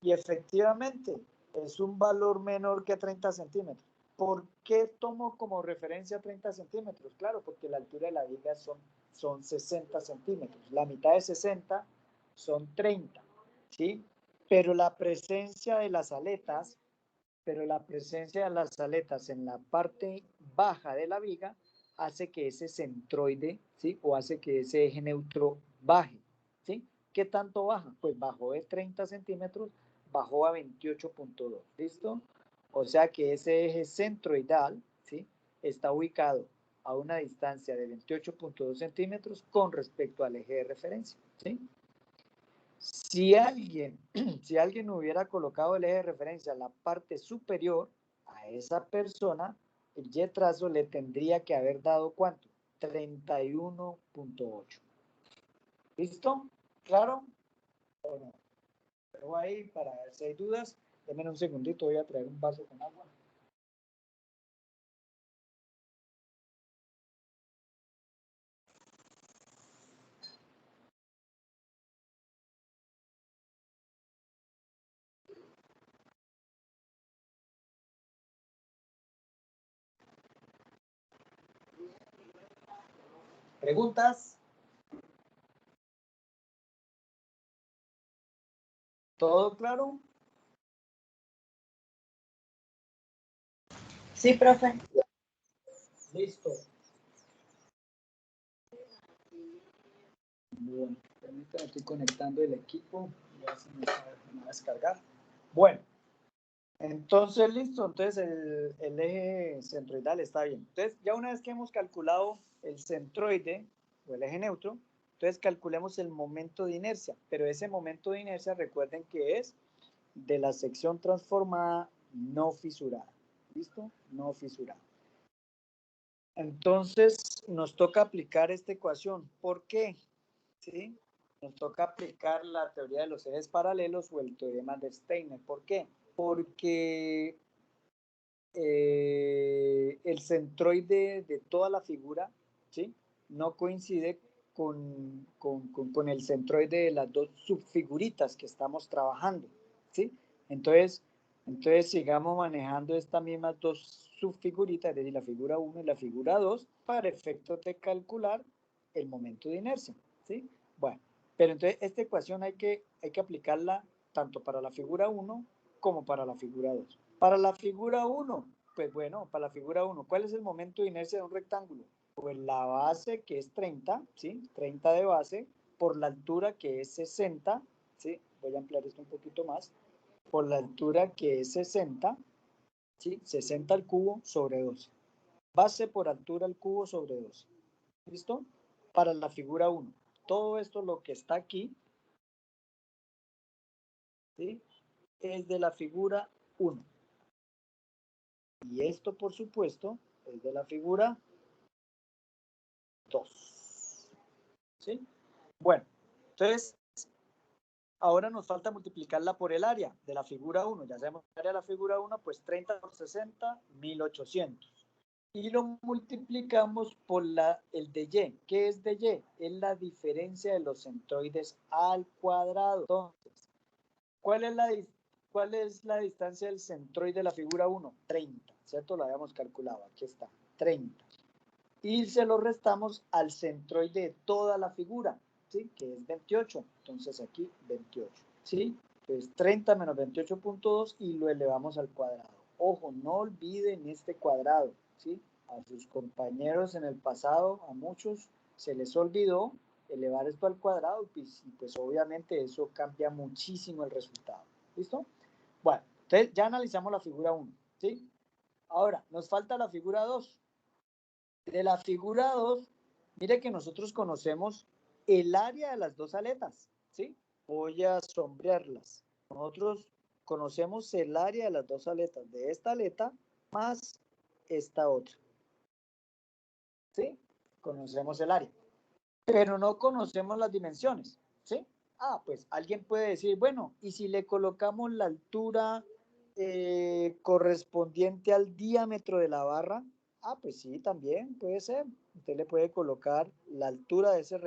Y efectivamente es un valor menor que 30 centímetros. ¿Por qué tomo como referencia 30 centímetros? Claro, porque la altura de la viga son 60 centímetros. La mitad de 60 son 30, ¿sí? Pero la presencia de las aletas pero la presencia de las aletas en la parte baja de la viga hace que ese centroide, ¿sí? O hace que ese eje neutro baje, ¿sí? ¿Qué tanto baja? Pues bajó de 30 centímetros, bajó a 28.2, ¿listo? O sea que ese eje centroidal, ¿sí? Está ubicado a una distancia de 28.2 centímetros con respecto al eje de referencia, ¿sí? Si alguien hubiera colocado el eje de referencia en la parte superior, a esa persona, el Y trazo le tendría que haber dado ¿cuánto? 31.8. ¿Listo? ¿Claro? ¿O no? Pero ahí, para ver si hay dudas, denme un segundito, voy a traer un vaso con agua. ¿Preguntas? ¿Todo claro? Sí, profe. Listo. Bueno, permítanme, estoy conectando el equipo. Ya se me va a descargar. Bueno, entonces listo. Entonces el eje centroidal está bien. Entonces, ya una vez que hemos calculado el centroide o el eje neutro, entonces calculemos el momento de inercia. Pero ese momento de inercia, recuerden que es de la sección transformada no fisurada. ¿Listo? No fisurada. Entonces, nos toca aplicar esta ecuación. ¿Por qué? ¿Sí? Nos toca aplicar la teoría de los ejes paralelos o el teorema de Steiner. ¿Por qué? Porque el centroide de toda la figura, ¿sí? No coincide con el centroide de las dos subfiguritas que estamos trabajando, ¿sí? Entonces sigamos manejando estas mismas dos subfiguritas, es decir, la figura 1 y la figura 2, para efectos de calcular el momento de inercia, ¿sí? Bueno, pero entonces esta ecuación hay que aplicarla tanto para la figura 1 como para la figura 2. Para la figura 1, pues bueno, para la figura 1, ¿cuál es el momento de inercia de un rectángulo? Pues la base, que es 30, ¿sí? 30 de base, por la altura, que es 60, ¿sí? Voy a ampliar esto un poquito más. Por la altura, que es 60, ¿sí? 60 al cubo sobre 12. Base por altura al cubo sobre 12. ¿Listo? Para la figura 1. Todo esto, lo que está aquí, ¿sí? Es de la figura 1. Y esto, por supuesto, es de la figura 2. ¿Sí? Bueno, entonces, ahora nos falta multiplicarla por el área de la figura 1. Ya sabemos el área de la figura 1, pues 30 por 60, 1800. Y lo multiplicamos por el de Y. ¿Qué es de Y? Es la diferencia de los centroides al cuadrado. Entonces, ¿cuál es la distancia del centroide de la figura 1? 30, ¿cierto? Lo habíamos calculado. Aquí está, 30. Y se lo restamos al centroide de toda la figura, ¿sí? Que es 28. Entonces aquí 28, ¿sí? Entonces 30 menos 28.2 y lo elevamos al cuadrado. Ojo, no olviden este cuadrado, ¿sí? A sus compañeros en el pasado, a muchos, se les olvidó elevar esto al cuadrado y pues obviamente eso cambia muchísimo el resultado. ¿Listo? Bueno, entonces ya analizamos la figura 1, ¿sí? Ahora, nos falta la figura 2. De la figura 2, mire que nosotros conocemos el área de las dos aletas, ¿sí? Voy a sombrearlas. Nosotros conocemos el área de las dos aletas, de esta aleta más esta otra, ¿sí? Conocemos el área, pero no conocemos las dimensiones, ¿sí? Ah, pues alguien puede decir, bueno, ¿y si le colocamos la altura correspondiente al diámetro de la barra? Ah, pues sí, también puede ser. Usted le puede colocar la altura de ese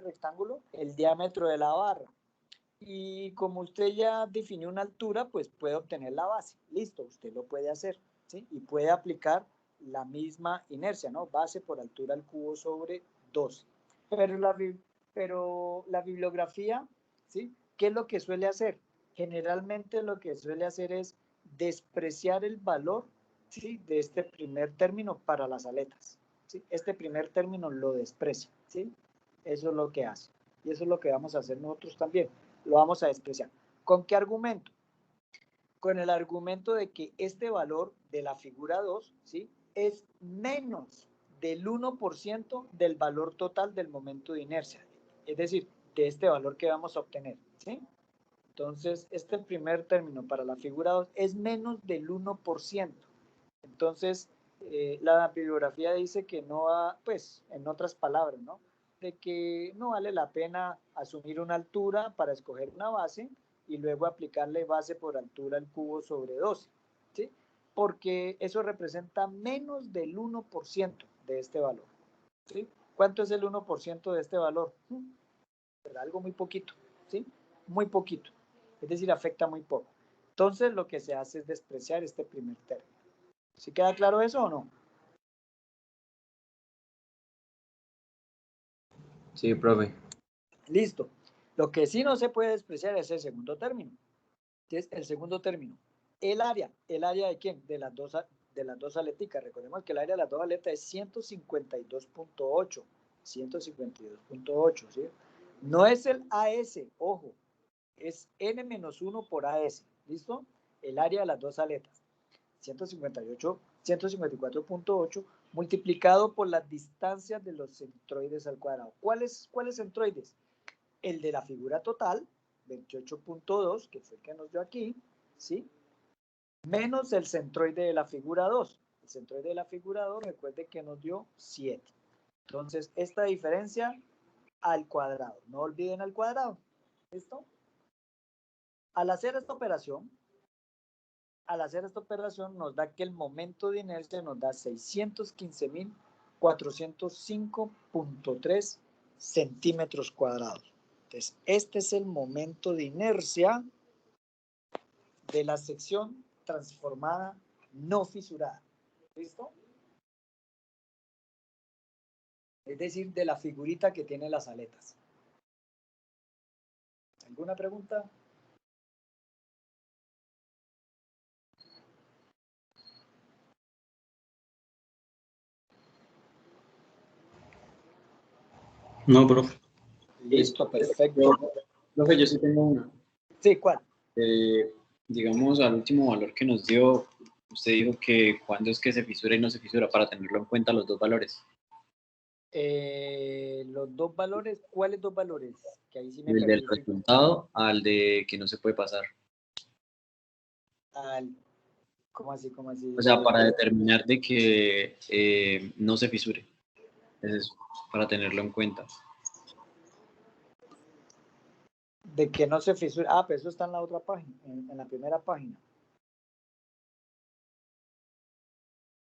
rectángulo, el diámetro de la barra. Y como usted ya definió una altura, pues puede obtener la base. Listo, usted lo puede hacer, ¿sí? Y puede aplicar la misma inercia, ¿no? Base por altura al cubo sobre 12. Pero la bibliografía, ¿sí? ¿Qué es lo que suele hacer? Generalmente lo que suele hacer es despreciar el valor, ¿sí?, de este primer término para las aletas, ¿sí? Este primer término lo desprecia, ¿sí? Eso es lo que hace. Y eso es lo que vamos a hacer nosotros también. Lo vamos a despreciar. ¿Con qué argumento? Con el argumento de que este valor de la figura 2, ¿sí?, es menos del 1% del valor total del momento de inercia. Es decir, de este valor que vamos a obtener, ¿sí? Entonces, este primer término para la figura 2 es menos del 1%. Entonces, la bibliografía dice que no va, pues, en otras palabras, ¿no?, de que no vale la pena asumir una altura para escoger una base y luego aplicarle base por altura al cubo sobre 12, ¿sí? Porque eso representa menos del 1% de este valor, ¿sí? ¿Cuánto es el 1% de este valor? Será algo muy poquito, ¿sí? Muy poquito. Es decir, afecta muy poco. Entonces, lo que se hace es despreciar este primer término. ¿Sí queda claro eso o no? Sí, profe. Listo. Lo que sí no se puede despreciar es el segundo término. ¿Qué es el segundo término? El área de quién? De las dos aleticas. Recordemos que el área de las dos aletas es 152.8. 152.8, ¿sí? No es el AS, ojo, es N-1 por AS, ¿listo? El área de las dos aletas. 154.8 multiplicado por las distancias de los centroides al cuadrado. ¿Cuáles centroides? El de la figura total, 28.2, que fue el que nos dio aquí, ¿sí? Menos el centroide de la figura 2. El centroide de la figura 2, recuerde que nos dio 7. Entonces, esta diferencia al cuadrado. No olviden al cuadrado. ¿Listo? Al hacer esta operación, nos da que el momento de inercia nos da 615.405.3 centímetros cuadrados. Entonces, este es el momento de inercia de la sección transformada no fisurada. ¿Listo? Es decir, de la figurita que tiene las aletas. ¿Alguna pregunta? No, profe. Listo, perfecto. Profe, yo sí tengo una. Sí, ¿cuál? Digamos, al último valor que nos dio, usted dijo que cuándo es que se fisura y no se fisura para tenerlo en cuenta los dos valores. Los dos valores, ¿cuáles dos valores? Que ahí sí me El del perdí. resultado al de que no se puede pasar. ¿Cómo así? ¿Cómo así? O sea, para determinar de que no se fisure. Es eso, para tenerlo en cuenta. De que no se fisura. Ah, pero eso está en la otra página, en la primera página.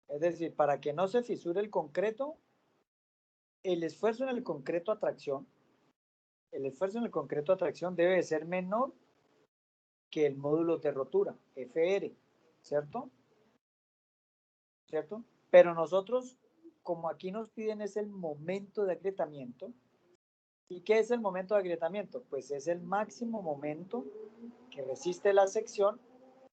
Es decir, para que no se fisure el concreto, el esfuerzo en el concreto a tracción debe de ser menor que el módulo de rotura, FR, ¿cierto? ¿Cierto? Pero nosotros, como aquí nos piden es el momento de agrietamiento. ¿Y qué es el momento de agrietamiento? Pues es el máximo momento que resiste la sección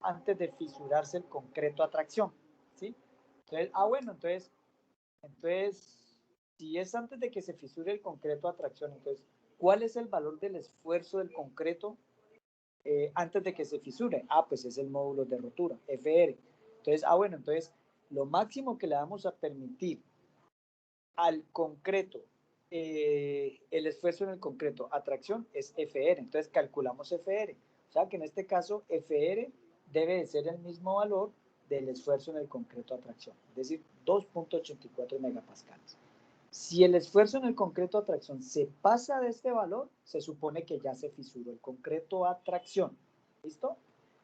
antes de fisurarse el concreto a tracción, ¿sí? Entonces, bueno, entonces, si es antes de que se fisure el concreto a tracción, entonces, ¿cuál es el valor del esfuerzo del concreto antes de que se fisure? Pues es el módulo de rotura, FR. Entonces, bueno, entonces, lo máximo que le vamos a permitir al concreto, el esfuerzo en el concreto a tracción es FR. Entonces, calculamos FR. O sea, que en este caso, FR debe de ser el mismo valor del esfuerzo en el concreto a tracción, es decir, 2.84 megapascales. Si el esfuerzo en el concreto a tracción se pasa de este valor, se supone que ya se fisuró el concreto a tracción. ¿Listo?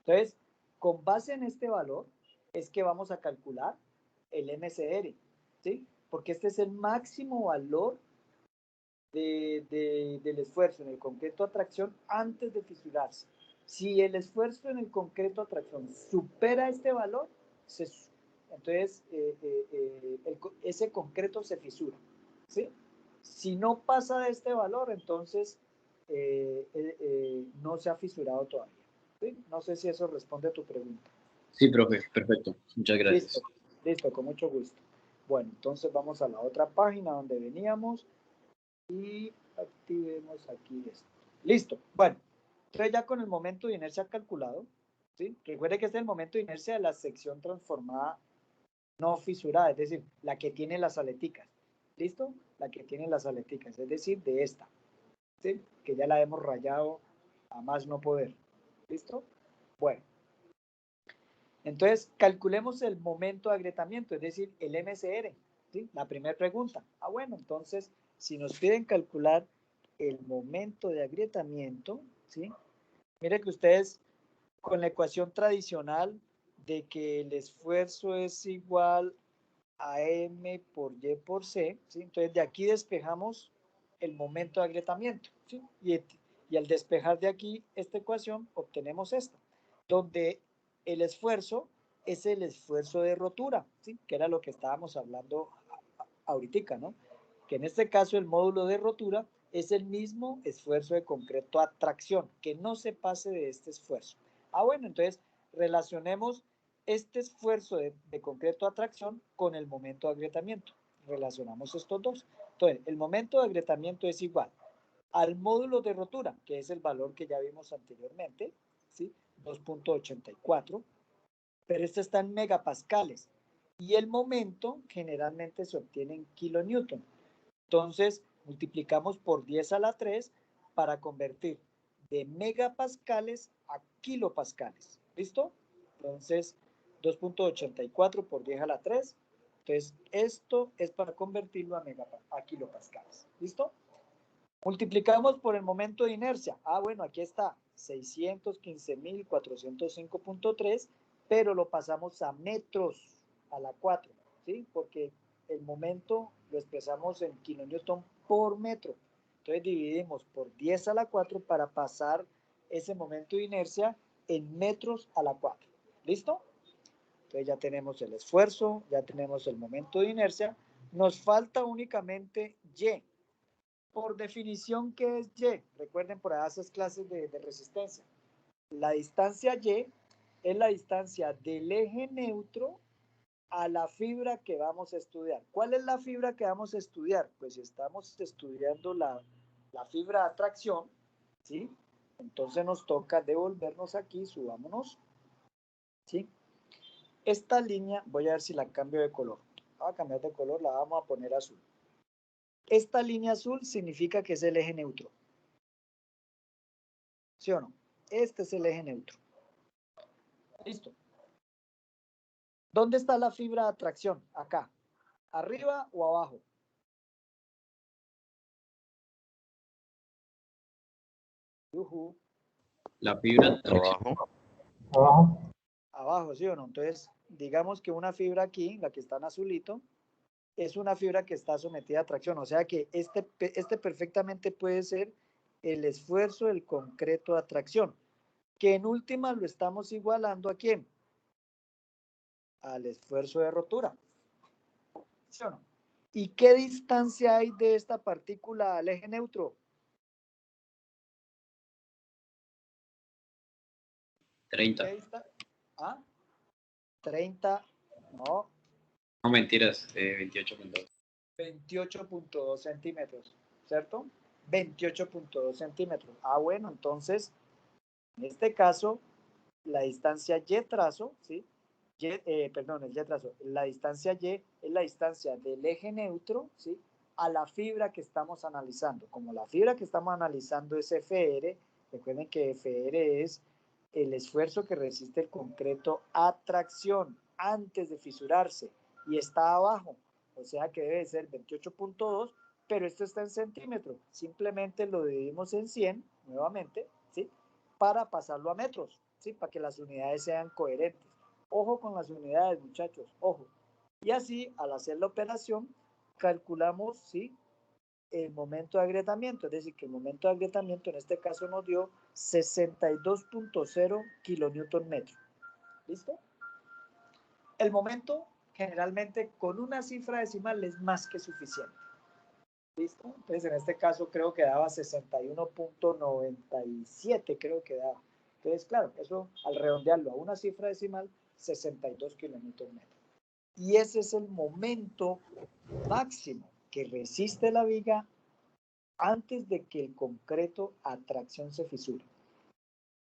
Entonces, con base en este valor, es que vamos a calcular el MCR, ¿sí? Porque este es el máximo valor del esfuerzo en el concreto a tracción antes de fisurarse. Si el esfuerzo en el concreto a tracción supera este valor, entonces ese concreto se fisura, ¿sí? Si no pasa de este valor, entonces no se ha fisurado todavía, ¿sí? No sé si eso responde a tu pregunta. Sí, profe, perfecto. Muchas gracias. Listo, listo, con mucho gusto. Bueno, entonces vamos a la otra página donde veníamos y activemos aquí esto. Listo, bueno, entonces ya con el momento de inercia calculado, ¿sí? Recuerde que este es el momento de inercia de la sección transformada no fisurada, es decir, la que tiene las aleticas. ¿Listo? La que tiene las aleticas, es decir, de esta, ¿sí? Que ya la hemos rayado a más no poder. ¿Listo? Bueno. Entonces, calculemos el momento de agrietamiento, es decir, el MCR, ¿sí? La primera pregunta. Bueno, entonces, si nos piden calcular el momento de agrietamiento, ¿sí? Mire que ustedes, con la ecuación tradicional de que el esfuerzo es igual a M por Y por C, ¿sí? Entonces, de aquí despejamos el momento de agrietamiento, ¿sí? Y al despejar de aquí esta ecuación, obtenemos esta, donde el esfuerzo es el esfuerzo de rotura, ¿sí? Que era lo que estábamos hablando ahorita, ¿no? Que en este caso el módulo de rotura es el mismo esfuerzo de concreto a tracción, que no se pase de este esfuerzo. Bueno, entonces relacionemos este esfuerzo de concreto a tracción con el momento de agrietamiento. Relacionamos estos dos. Entonces, el momento de agrietamiento es igual al módulo de rotura, que es el valor que ya vimos anteriormente, ¿sí? 2.84, pero este está en megapascales. Y el momento generalmente se obtiene en kilonewton. Entonces, multiplicamos por 10 a la 3 para convertir de megapascales a kilopascales. ¿Listo? Entonces, 2.84 por 10 a la 3. Entonces, esto es para convertirlo a kilopascales. ¿Listo? Multiplicamos por el momento de inercia. Bueno, aquí está, 615.405.3, pero lo pasamos a metros a la 4, ¿sí? Porque el momento lo expresamos en kilonewton por metro. Entonces dividimos por 10 a la 4 para pasar ese momento de inercia en metros a la 4. ¿Listo? Entonces ya tenemos el esfuerzo, ya tenemos el momento de inercia. Nos falta únicamente Y. Por definición, ¿qué es Y? Recuerden por ahí esas clases de resistencia. La distancia Y es la distancia del eje neutro a la fibra que vamos a estudiar. ¿Cuál es la fibra que vamos a estudiar? Pues si estamos estudiando la fibra de atracción, ¿sí? Entonces nos toca devolvernos aquí, subámonos, ¿sí? Esta línea, voy a ver si la cambio de color. Voy a cambiar de color, la vamos a poner azul. Esta línea azul significa que es el eje neutro. ¿Sí o no? Este es el eje neutro. Listo. ¿Dónde está la fibra de atracción? Acá. ¿Arriba o abajo? La fibra de atracción. Abajo. Abajo, ¿sí o no? Entonces, digamos que una fibra aquí, la que está en azulito, es una fibra que está sometida a atracción. O sea que este perfectamente puede ser el esfuerzo del concreto de atracción, que en última lo estamos igualando ¿a quién? Al esfuerzo de rotura. ¿Sí o no? ¿Y qué distancia hay de esta partícula al eje neutro? 30. ¿Ah? 30, no, No, mentiras, 28.2. 28.2 centímetros, ¿cierto? 28.2 centímetros. Bueno, entonces, en este caso, la distancia Y trazo, ¿sí? Perdón, el Y trazo, la distancia Y es la distancia del eje neutro, ¿sí? A la fibra que estamos analizando. Como la fibra que estamos analizando es FR, recuerden que FR es el esfuerzo que resiste el concreto a tracción antes de fisurarse y está abajo, o sea que debe ser 28.2, pero esto está en centímetros. Simplemente lo dividimos en 100, nuevamente, ¿sí? Para pasarlo a metros, ¿sí? Para que las unidades sean coherentes. Ojo con las unidades, muchachos, ojo. Y así, al hacer la operación, calculamos, ¿sí? El momento de agrietamiento, es decir, que el momento de agrietamiento en este caso nos dio 62.0 kilonewton metro. ¿Listo? El momento, generalmente, con una cifra decimal es más que suficiente. ¿Listo? Entonces, en este caso creo que daba 61.97, creo que daba. Entonces, claro, eso al redondearlo a una cifra decimal 62 kilonewton metro. Y ese es el momento máximo que resiste la viga antes de que el concreto a tracción se fisure.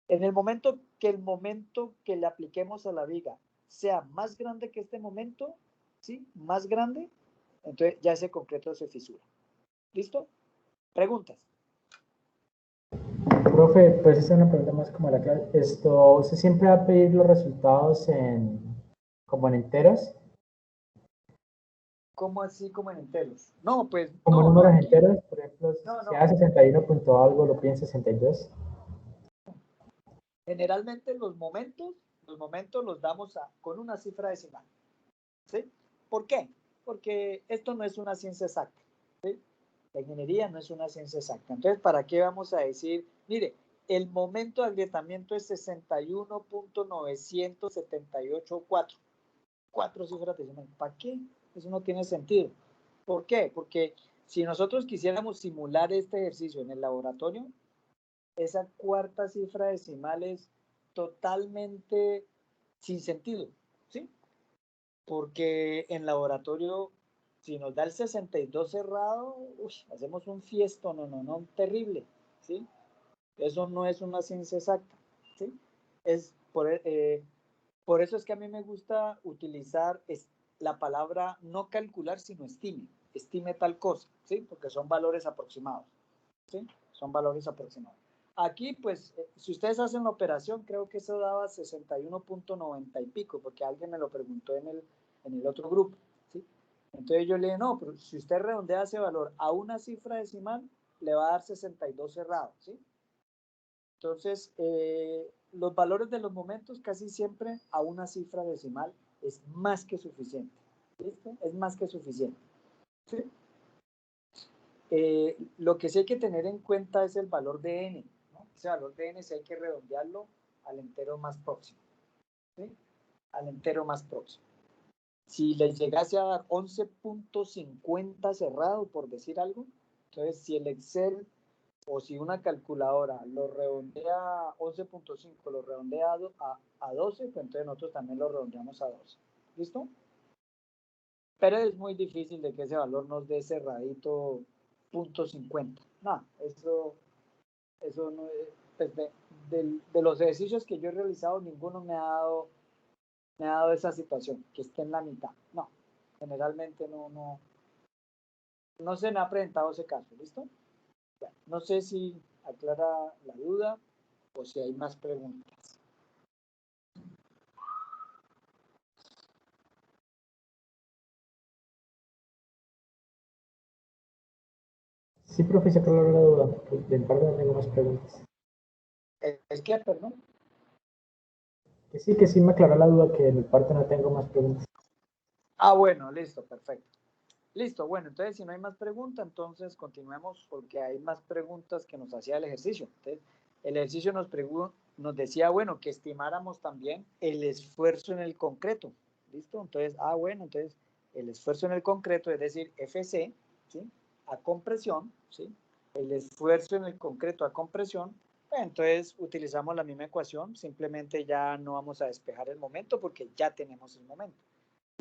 En el momento que le apliquemos a la viga sea más grande que este momento, ¿sí? Más grande, entonces ya ese concreto se fisura. ¿Listo? ¿Preguntas? Profe, pues esta es una pregunta más como la clase. ¿Usted siempre va a pedir los resultados como en enteros? ¿Cómo así como en enteros? No, pues Como no, números aquí, enteros, por ejemplo, no, si da 61 punto algo, lo pide en 62. Generalmente los momentos los damos con una cifra decimal. ¿Sí? ¿Por qué? Porque esto no es una ciencia exacta. ¿Sí? La ingeniería no es una ciencia exacta. Entonces, ¿para qué vamos a decir? Mire, el momento de agrietamiento es 61.978.4. 4 cifras decimales. ¿Para qué? Eso no tiene sentido. ¿Por qué? Porque si nosotros quisiéramos simular este ejercicio en el laboratorio, esa cuarta cifra decimal es totalmente sin sentido, ¿sí? Porque en laboratorio, si nos da el 62 cerrado, hacemos un fiesto, no, terrible, ¿sí? Eso no es una ciencia exacta, ¿sí? Es por eso es que a mí me gusta utilizar la palabra no calcular, sino estime tal cosa, ¿sí? Porque son valores aproximados, ¿sí? Son valores aproximados. Aquí, pues, si ustedes hacen la operación, creo que eso daba 61.90 y pico, porque alguien me lo preguntó en el otro grupo, ¿sí? Entonces yo le dije, no, pero si usted redondea ese valor a una cifra decimal, le va a dar 62 cerrado, ¿sí? Entonces, los valores de los momentos casi siempre a una cifra decimal es más que suficiente, ¿listo? Es más que suficiente, ¿sí? Lo que sí hay que tener en cuenta es el valor de n, ¿no? Ese valor de n sí hay que redondearlo al entero más próximo, ¿sí? Al entero más próximo. Si les llegase a dar 11.50 cerrado, por decir algo, entonces si el Excel o si una calculadora lo redondea 11.5, lo redondea a 12, pues entonces nosotros también lo redondeamos a 12. ¿Listo? Pero es muy difícil de que ese valor nos dé cerradito .50. No, eso no es, pues de los ejercicios que yo he realizado, ninguno me ha dado esa situación, que esté en la mitad. No, generalmente no se me ha presentado ese caso. ¿Listo? Bueno, no sé si aclara la duda o si hay más preguntas. Sí, profe, se aclaró la duda. Pues, de parte no tengo más preguntas. ¿Es que, perdón? Que sí me aclaró la duda, que de mi parte no tengo más preguntas. Ah, bueno, listo, perfecto. Listo, bueno, entonces si no hay más preguntas, entonces continuemos porque hay más preguntas que nos hacía el ejercicio. Entonces, el ejercicio nos decía, bueno, que estimáramos también el esfuerzo en el concreto. ¿Listo? Entonces, bueno, entonces el esfuerzo en el concreto, es decir, FC, ¿sí? A compresión, ¿sí? El esfuerzo en el concreto a compresión, entonces utilizamos la misma ecuación, simplemente ya no vamos a despejar el momento porque ya tenemos el momento.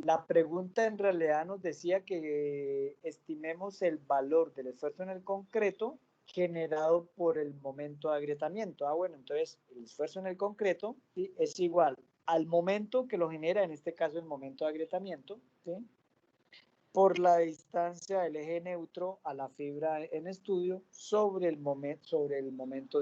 La pregunta en realidad nos decía que estimemos el valor del esfuerzo en el concreto generado por el momento de agrietamiento. Bueno, entonces el esfuerzo en el concreto, ¿sí? Es igual al momento que lo genera, en este caso el momento de agrietamiento, ¿sí? Por la distancia del eje neutro a la fibra en estudio sobre el momento de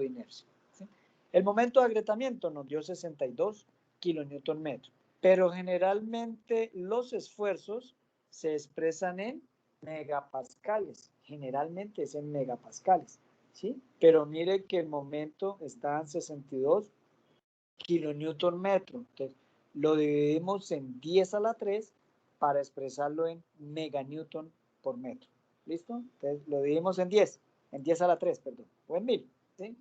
inercia, ¿sí? El momento de agrietamiento nos dio 62 kilonewton metro. Pero generalmente los esfuerzos se expresan en megapascales, generalmente es en megapascales, ¿sí? Pero mire que el momento está en 62 kilonewton metro, entonces lo dividimos en 10 a la 3 para expresarlo en meganewton por metro, ¿listo? Entonces lo dividimos en 10 a la 3, perdón, o en 1000, ¿sí?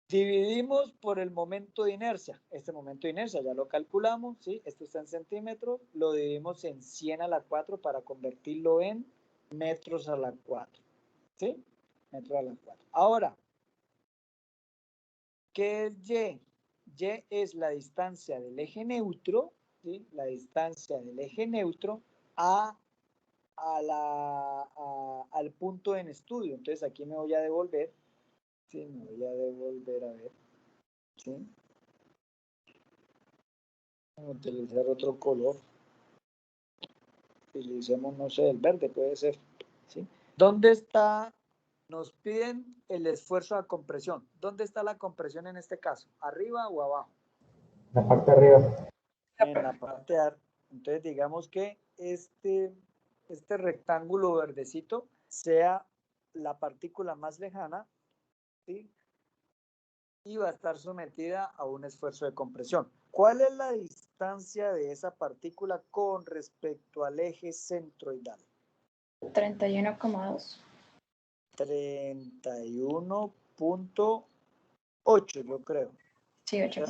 Dividimos por el momento de inercia. Este momento de inercia ya lo calculamos, ¿sí? Esto está en centímetros. Lo dividimos en 100 a la 4 para convertirlo en metros a la 4, ¿sí? Metros a la 4. Ahora, ¿qué es Y? Y es la distancia del eje neutro, ¿sí? La distancia del eje neutro al punto en estudio. Entonces aquí me voy a devolver, ¿sí? Me voy a devolver a ver, ¿sí? Voy a utilizar otro color. Utilicemos, no sé, el verde puede ser, ¿sí? ¿Dónde está? Nos piden el esfuerzo a compresión. ¿Dónde está la compresión en este caso? ¿Arriba o abajo? La parte de arriba. En la parte de arriba. Entonces digamos que este rectángulo verdecito sea la partícula más lejana, ¿sí? Y va a estar sometida a un esfuerzo de compresión. ¿Cuál es la distancia de esa partícula con respecto al eje centroidal? 31,2. 31.8, yo creo. Sí, 8.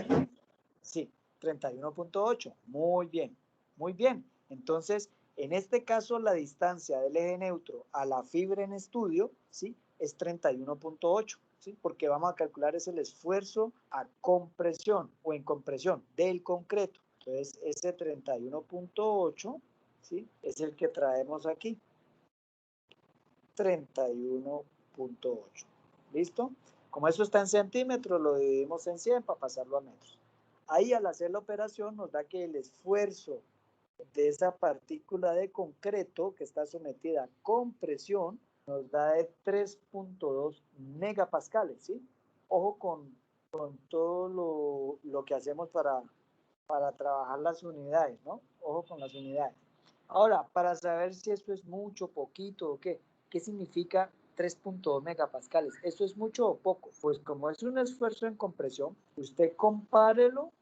Sí, 31.8. Muy bien, muy bien. Entonces, en este caso, la distancia del eje neutro a la fibra en estudio, ¿sí? Es 31.8, ¿sí? Porque vamos a calcular es el esfuerzo a compresión o en compresión del concreto. Entonces, ese 31.8, ¿sí? Es el que traemos aquí. 31.8. ¿Listo? Como eso está en centímetros, lo dividimos en 100 para pasarlo a metros. Ahí al hacer la operación nos da que el esfuerzo de esa partícula de concreto que está sometida a compresión nos da de 3.2 megapascales, ¿sí? Ojo con todo lo que hacemos para trabajar las unidades, ¿no? Ojo con las unidades. Ahora, para saber si esto es mucho, poquito o ¿qué significa 3.2 megapascales? ¿Esto es mucho o poco? Pues como es un esfuerzo en compresión, usted compárelo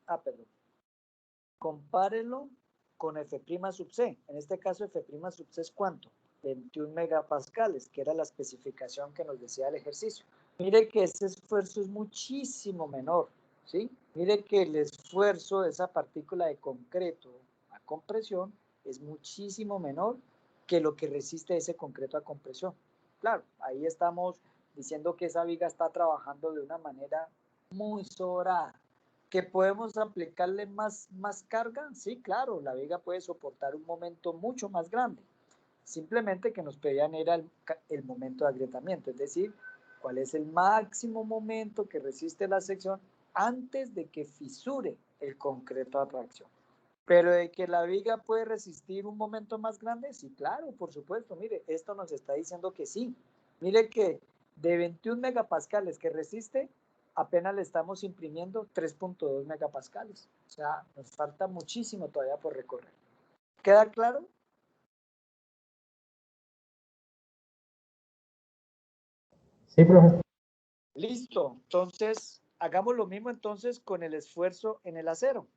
con F' sub C. En este caso, F' sub C es ¿cuánto? 21 megapascales, que era la especificación que nos decía el ejercicio. Mire que ese esfuerzo es muchísimo menor, ¿sí? Mire que el esfuerzo de esa partícula de concreto a compresión es muchísimo menor que lo que resiste ese concreto a compresión. Claro, ahí estamos diciendo que esa viga está trabajando de una manera muy sobrada. ¿Que podemos aplicarle más carga? Sí, claro, la viga puede soportar un momento mucho más grande. Simplemente que nos pedían era el momento de agrietamiento, es decir, cuál es el máximo momento que resiste la sección antes de que fisure el concreto a tracción. Pero de que la viga puede resistir un momento más grande, sí, claro, por supuesto. Mire, esto nos está diciendo que sí. Mire que de 21 megapascales que resiste, apenas le estamos imprimiendo 3.2 megapascales. O sea, nos falta muchísimo todavía por recorrer. ¿Queda claro? Sí, profe. Listo. Entonces, hagamos lo mismo entonces con el esfuerzo en el acero.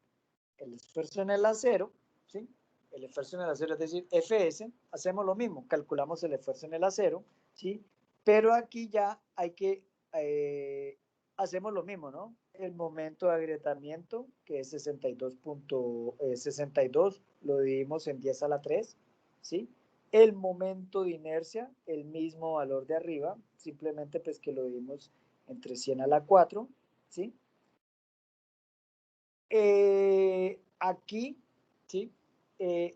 El esfuerzo en el acero, ¿sí? El esfuerzo en el acero, es decir, Fs, hacemos lo mismo, calculamos el esfuerzo en el acero, ¿sí? Pero aquí ya hay que, hacemos lo mismo, ¿no? El momento de agrietamiento, que es 62, lo dividimos en 10 a la 3, ¿sí? El momento de inercia, el mismo valor de arriba, simplemente pues que lo dividimos entre 100 a la 4, ¿sí? Aquí, ¿sí?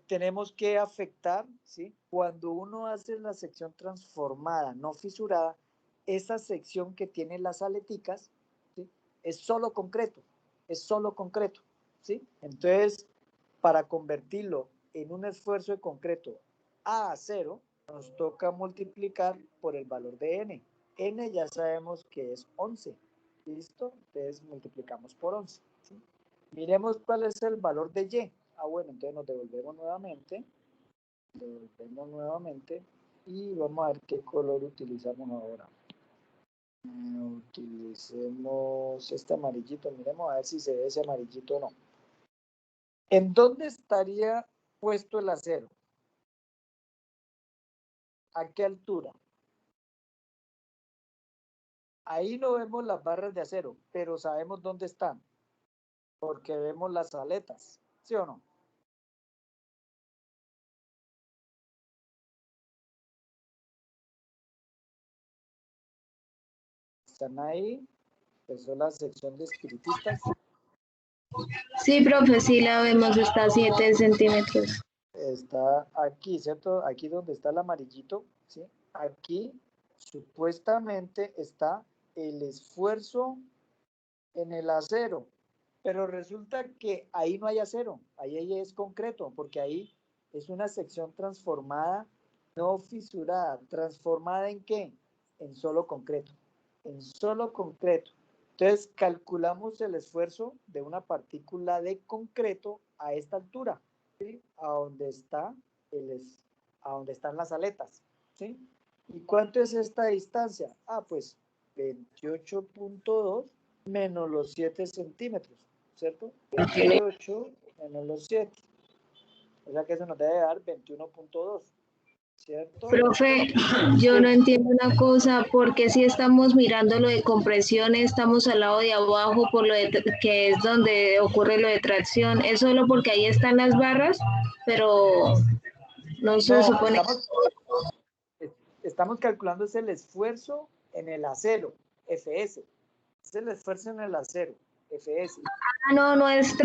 Tenemos que afectar, ¿sí? Cuando uno hace la sección transformada, no fisurada, esa sección que tiene las aleticas, ¿sí? Es solo concreto, ¿sí? Entonces, para convertirlo en un esfuerzo de concreto a acero, nos toca multiplicar por el valor de n. N ya sabemos que es 11, ¿listo? Entonces multiplicamos por 11, ¿sí? Miremos cuál es el valor de Y. Bueno, entonces nos devolvemos nuevamente. Y vamos a ver qué color utilizamos ahora. Utilicemos este amarillito. Miremos a ver si se ve ese amarillito o no. ¿En dónde estaría puesto el acero? ¿A qué altura? Ahí no vemos las barras de acero, pero sabemos dónde están, porque vemos las aletas, ¿sí o no? Están ahí, que son la sección de espiritistas. Sí, profe, sí la vemos, está a 7 centímetros. Está aquí, ¿cierto? Aquí donde está el amarillito, ¿sí? Aquí supuestamente está el esfuerzo en el acero, pero resulta que ahí no hay acero, ahí es concreto, porque ahí es una sección transformada, no fisurada. ¿Transformada en qué? En solo concreto, en solo concreto. Entonces calculamos el esfuerzo de una partícula de concreto a esta altura, ¿sí? A donde están las aletas, ¿sí? ¿Y cuánto es esta distancia? Ah, pues 28.2 menos los 7 centímetros, ¿cierto? 28 menos los 7. O sea que eso nos debe dar 21.2, ¿cierto? Profe, yo no entiendo una cosa, porque si estamos mirando lo de compresión, estamos al lado de abajo por lo de que es donde ocurre lo de tracción, es solo porque ahí están las barras, pero no se No, supone. estamos calculando es el esfuerzo en el acero, FS. Es el esfuerzo en el acero, FS. Ah, no, no es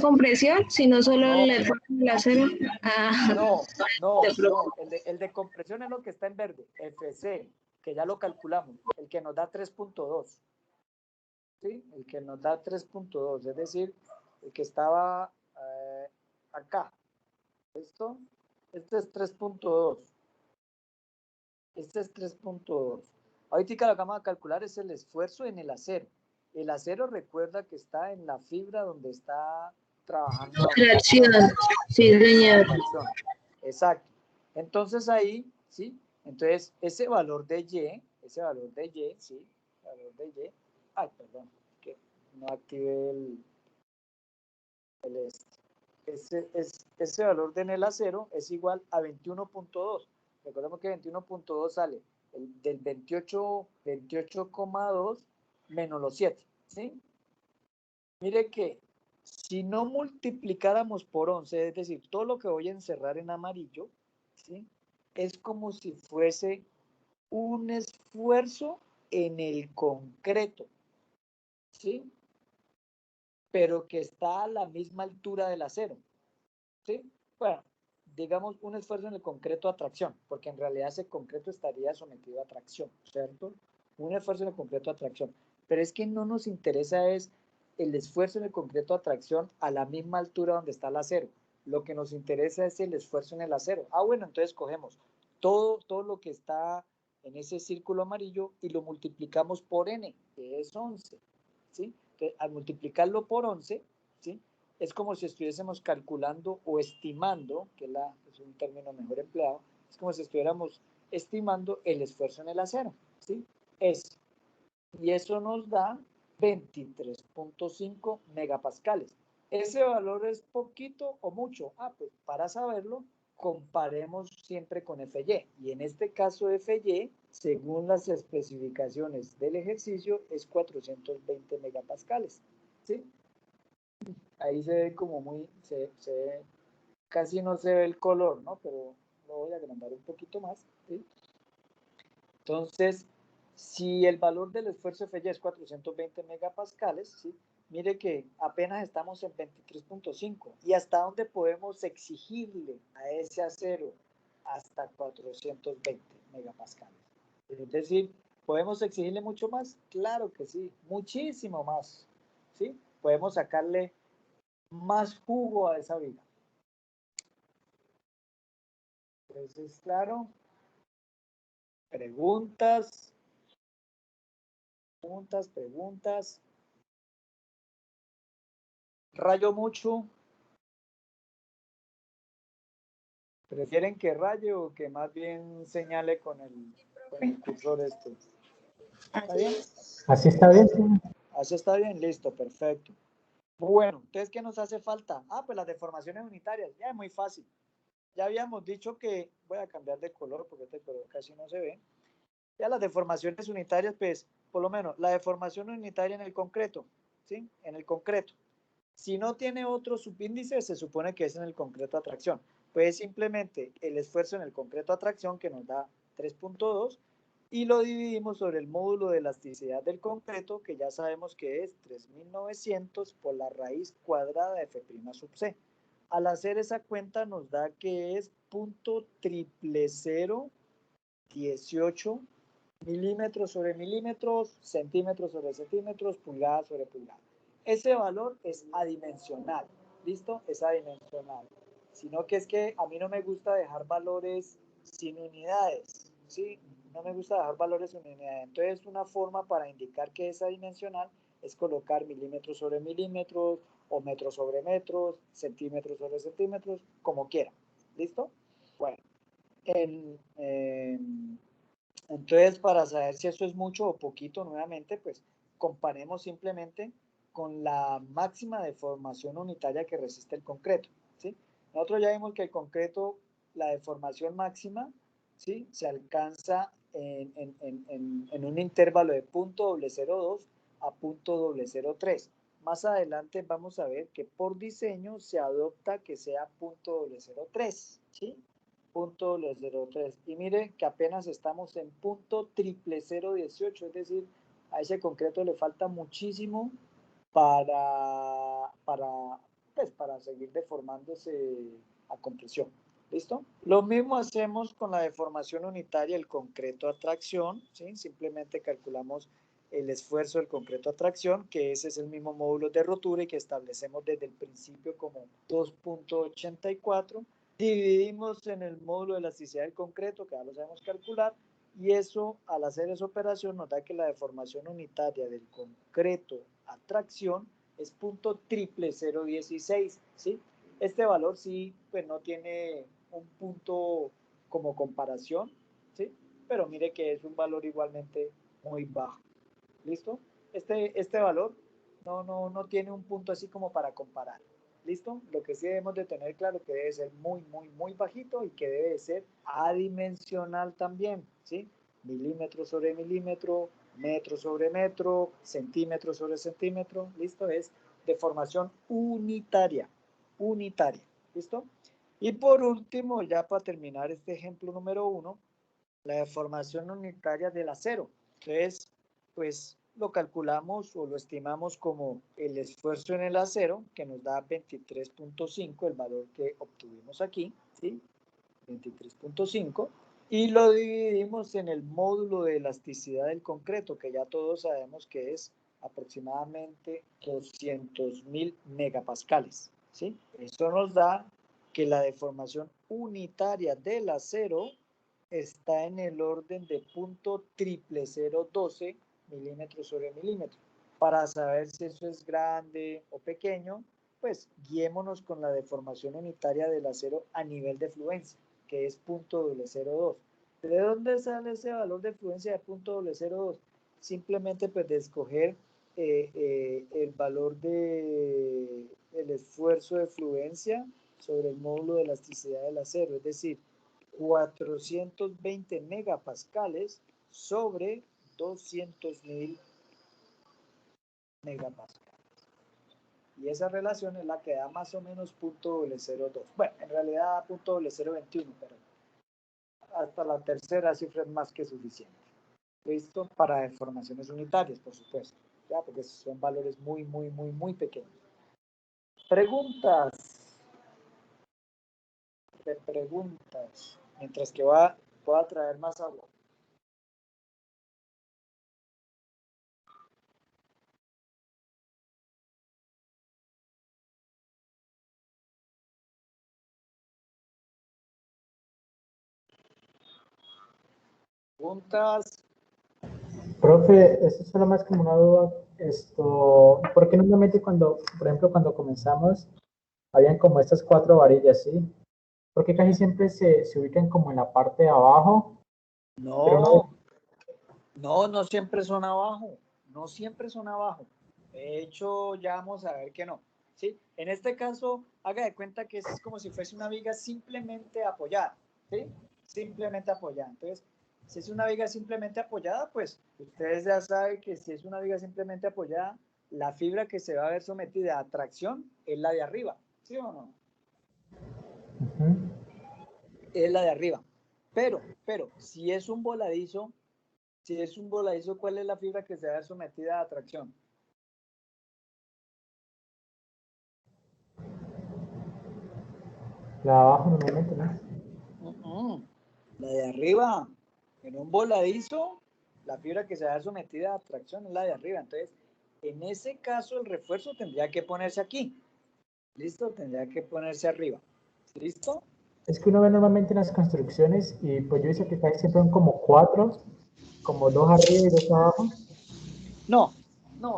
compresión, sino solo No, el esfuerzo del acero. Ah, no. El de compresión es lo que está en verde, FC, que ya lo calculamos, el que nos da 3.2. ¿Sí? El que nos da 3.2, es decir, el que estaba acá. ¿Esto? Este es 3.2. Este es 3.2. Ahorita lo que vamos a calcular es el esfuerzo en el acero. El acero recuerda que está en la fibra donde está trabajando. tracción, sí, señor. Exacto. Entonces ahí, ¿sí? Entonces ese valor de Y, ¿sí? Valor de Y. Ay, perdón, que no activé el ese valor de en el acero es igual a 21.2. Recordemos que 21.2 sale del 28,2 menos los 7, ¿sí? Mire que si no multiplicáramos por 11, es decir, todo lo que voy a encerrar en amarillo, ¿sí? Es como si fuese un esfuerzo en el concreto, ¿sí? Pero que está a la misma altura del acero, ¿sí? Bueno, digamos un esfuerzo en el concreto a tracción, porque en realidad ese concreto estaría sometido a tracción, ¿cierto? Un esfuerzo en el concreto a tracción. Pero es que no nos interesa es el esfuerzo en el concreto a tracción a la misma altura donde está el acero. Lo que nos interesa es el esfuerzo en el acero. Ah, bueno, entonces cogemos todo lo que está en ese círculo amarillo y lo multiplicamos por n, que es 11, ¿sí? Entonces, al multiplicarlo por 11, ¿sí? Es como si estuviésemos calculando o estimando, que es un término mejor empleado, es como si estuviéramos estimando el esfuerzo en el acero, ¿sí? Y eso nos da 23.5 megapascales. ¿Ese valor es poquito o mucho? Ah, pues para saberlo, comparemos siempre con FY. Y en este caso FY, según las especificaciones del ejercicio, es 420 megapascales, ¿sí? Ahí se ve como se ve, casi no se ve el color, ¿no? Pero lo voy a agrandar un poquito más, ¿sí? Entonces, si el valor del esfuerzo FY es 420 megapascales, ¿sí? Mire que apenas estamos en 23.5. ¿Y hasta dónde podemos exigirle a ese acero? Hasta 420 megapascales. Es decir, ¿podemos exigirle mucho más? Claro que sí, muchísimo más, ¿sí? Podemos sacarle más jugo a esa viga. Entonces, claro, preguntas. ¿Rayo mucho? ¿Prefieren que raye o que más bien señale con el cursor este? ¿Está bien? Así está bien. Así está bien, listo, perfecto. Bueno, entonces, ¿qué nos hace falta? Ah, pues las deformaciones unitarias, ya es muy fácil. Ya habíamos dicho que, voy a cambiar de color porque este color casi no se ve. Ya las deformaciones unitarias, pues, por lo menos, la deformación unitaria en el concreto, ¿sí? En el concreto. Si no tiene otro subíndice, se supone que es en el concreto atracción. Pues simplemente el esfuerzo en el concreto atracción que nos da 3.2 y lo dividimos sobre el módulo de elasticidad del concreto, que ya sabemos que es 3900 por la raíz cuadrada de F' sub C. Al hacer esa cuenta nos da que es 0.00018 milímetros sobre milímetros, centímetros sobre centímetros, pulgadas sobre pulgadas. Ese valor es adimensional, ¿listo? Es adimensional. Sino que es que a mí no me gusta dejar valores sin unidades, ¿sí? No me gusta dejar valores sin unidades. Entonces, una forma para indicar que es adimensional es colocar milímetros sobre milímetros, o metros sobre metros, centímetros sobre centímetros, como quiera. ¿Listo? Bueno, entonces, para saber si eso es mucho o poquito, nuevamente, pues comparemos simplemente con la máxima deformación unitaria que resiste el concreto, ¿sí? Nosotros ya vimos que el concreto, la deformación máxima, ¿sí? Se alcanza en un intervalo de 0.002 a 0.003. Más adelante vamos a ver que por diseño se adopta que sea 0.003, ¿sí? 0.003. Y mire que apenas estamos en 0.00018, es decir, a ese concreto le falta muchísimo para seguir deformándose a compresión. ¿Listo? Lo mismo hacemos con la deformación unitaria del concreto a tracción, ¿sí? Simplemente calculamos el esfuerzo del concreto a tracción, que ese es el mismo módulo de rotura y que establecemos desde el principio como 2.84. Dividimos en el módulo de elasticidad del concreto, que ya lo sabemos calcular, y eso, al hacer esa operación, nos da que la deformación unitaria del concreto a tracción es 0.00016, ¿sí? Este valor sí, pues no tiene un punto como comparación, ¿sí? Pero mire que es un valor igualmente muy bajo. ¿Listo? Este valor no tiene un punto así como para comparar. ¿Listo? Lo que sí debemos de tener claro que debe ser muy bajito y que debe de ser adimensional también, ¿sí? Milímetro sobre milímetro, metro sobre metro, centímetro sobre centímetro, ¿listo? Es deformación unitaria, ¿listo? Y por último, ya para terminar este ejemplo número 1, la deformación unitaria del acero. Entonces, pues lo calculamos o lo estimamos como el esfuerzo en el acero, que nos da 23.5, el valor que obtuvimos aquí, ¿sí? 23.5, y lo dividimos en el módulo de elasticidad del concreto, que ya todos sabemos que es aproximadamente 200.000 megapascales, ¿sí? Eso nos da que la deformación unitaria del acero está en el orden de 0.00012 milímetros sobre milímetro. Para saber si eso es grande o pequeño, pues guiémonos con la deformación unitaria del acero a nivel de fluencia, que es 0.002. ¿De dónde sale ese valor de fluencia de 0.002? Simplemente pues de escoger el valor del esfuerzo de fluencia sobre el módulo de elasticidad del acero, es decir, 420 megapascales sobre 200.000 megapascales. Y esa relación es la que da más o menos 0.02. Bueno, en realidad da 0.021, pero hasta la tercera cifra es más que suficiente. ¿Listo? Para deformaciones unitarias, por supuesto. Ya, porque son valores muy pequeños. Preguntas. De preguntas. Mientras que voy a traer más agua. Preguntas. Profe, esto es solo más como una duda, ¿por qué normalmente cuando, por ejemplo, cuando comenzamos, habían como estas 4 varillas, ¿sí? Porque casi siempre se ubican como en la parte de abajo, pero No siempre son abajo, no siempre son abajo. De hecho, ya vamos a ver que no. ¿Sí? En este caso, haga de cuenta que es como si fuese una viga simplemente apoyada, ¿sí? Simplemente apoyada. Entonces, si es una viga simplemente apoyada, pues ustedes ya saben que si es una viga simplemente apoyada, la fibra que se va a ver sometida a tracción es la de arriba, ¿sí o no? Es la de arriba. Pero, si es un voladizo, Si es un voladizo, ¿cuál es la fibra que se ve sometida a tracción? La de abajo normalmente, ¿no? La de arriba. En un voladizo, la fibra que se ve sometida a tracción es la de arriba. Entonces, en ese caso, el refuerzo tendría que ponerse aquí. ¿Listo? Tendría que ponerse arriba. ¿Listo? Es que uno ve normalmente en las construcciones y pues yo he visto que casi siempre son como 4, como 2 arriba y 2 abajo. No,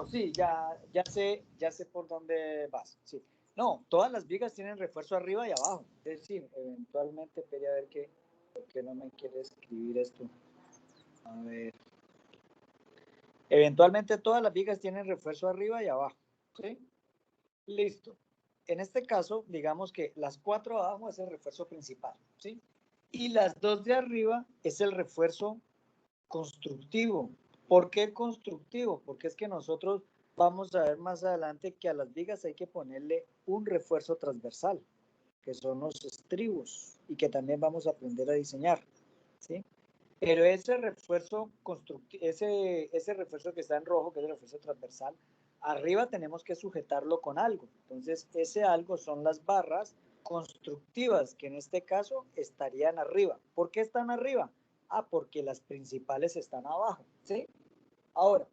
sí, ya sé por dónde vas. Sí. No, todas las vigas tienen refuerzo arriba y abajo. Es decir, eventualmente, espere a ver por qué no me quiere escribir esto. A ver. Eventualmente todas las vigas tienen refuerzo arriba y abajo. ¿Sí? Listo. En este caso, digamos que las 4 abajo es el refuerzo principal. ¿Sí? Y las 2 de arriba es el refuerzo constructivo. ¿Por qué constructivo? Porque es que nosotros vamos a ver más adelante que a las vigas hay que ponerle un refuerzo transversal, que son los estribos, y que también vamos a aprender a diseñar, ¿sí? Pero ese refuerzo constructivo, ese refuerzo que está en rojo, que es el refuerzo transversal, arriba tenemos que sujetarlo con algo. Entonces, ese algo son las barras constructivas, que en este caso estarían arriba. ¿Por qué están arriba? Ah, porque las principales están abajo, ¿sí? Ahora,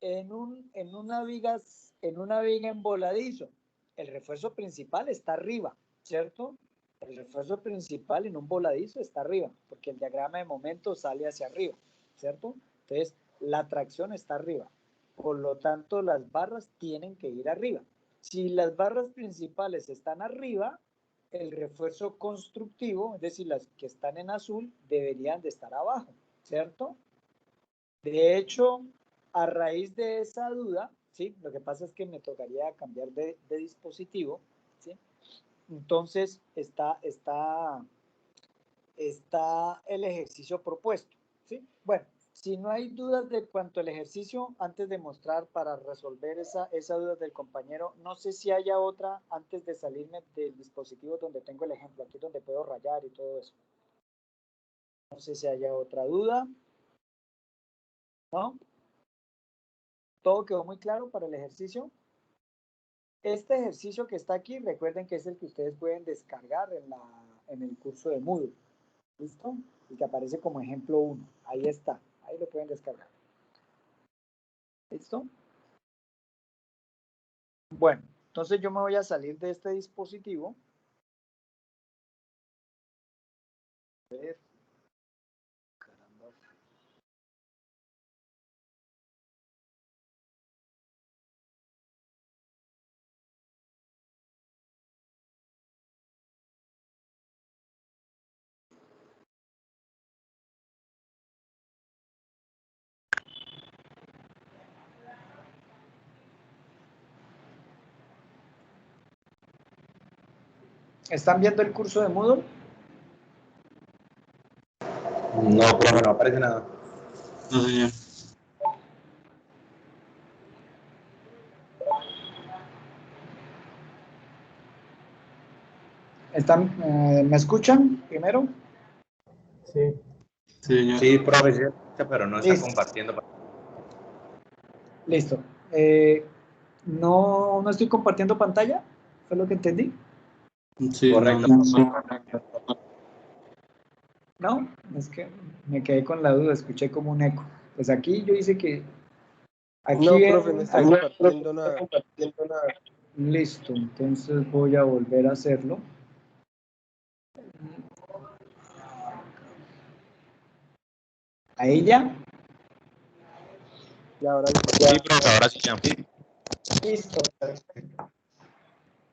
en una viga en voladizo, el refuerzo principal está arriba, ¿cierto? El refuerzo principal en un voladizo está arriba, porque el diagrama de momento sale hacia arriba, ¿cierto? Entonces, la tracción está arriba. Por lo tanto, las barras tienen que ir arriba. Si las barras principales están arriba, el refuerzo constructivo, es decir, las que están en azul, deberían de estar abajo, ¿cierto? De hecho, a raíz de esa duda, ¿sí? Lo que pasa es que me tocaría cambiar de dispositivo, ¿sí? Entonces, está el ejercicio propuesto, ¿sí? Bueno, si no hay dudas de cuanto al ejercicio, antes de mostrar para resolver esa duda del compañero, no sé si haya otra antes de salirme del dispositivo donde tengo el ejemplo, aquí donde puedo rayar y todo eso. No sé si haya otra duda. ¿No? ¿Todo quedó muy claro para el ejercicio? Este ejercicio que está aquí, recuerden que es el que ustedes pueden descargar en el curso de Moodle. ¿Listo? Y que aparece como ejemplo 1. Ahí está. Ahí lo pueden descargar. ¿Listo? Bueno, entonces yo me voy a salir de este dispositivo. A ver. Caramba. ¿Están viendo el curso de Moodle? No, profe, no aparece nada. No, señor. ¿Me escuchan primero? Sí. Sí, señor. Sí, profe, sí, pero no está Listo. compartiendo. Listo. No estoy compartiendo pantalla, ¿fue lo que entendí? Sí, Correcto. No, es que me quedé con la duda, escuché como un eco. Pues aquí yo hice que... Aquí No, profe, no está compartiendo nada. Listo, entonces voy a volver a hacerlo. ¿Ahí ya? Y ahora Sí, profe, ahora sí ya. Listo, perfecto.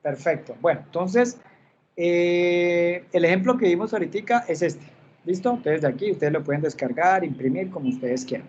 Perfecto. Bueno, entonces, el ejemplo que vimos ahorita es este. ¿Listo? Entonces de aquí ustedes lo pueden descargar, imprimir, como ustedes quieran.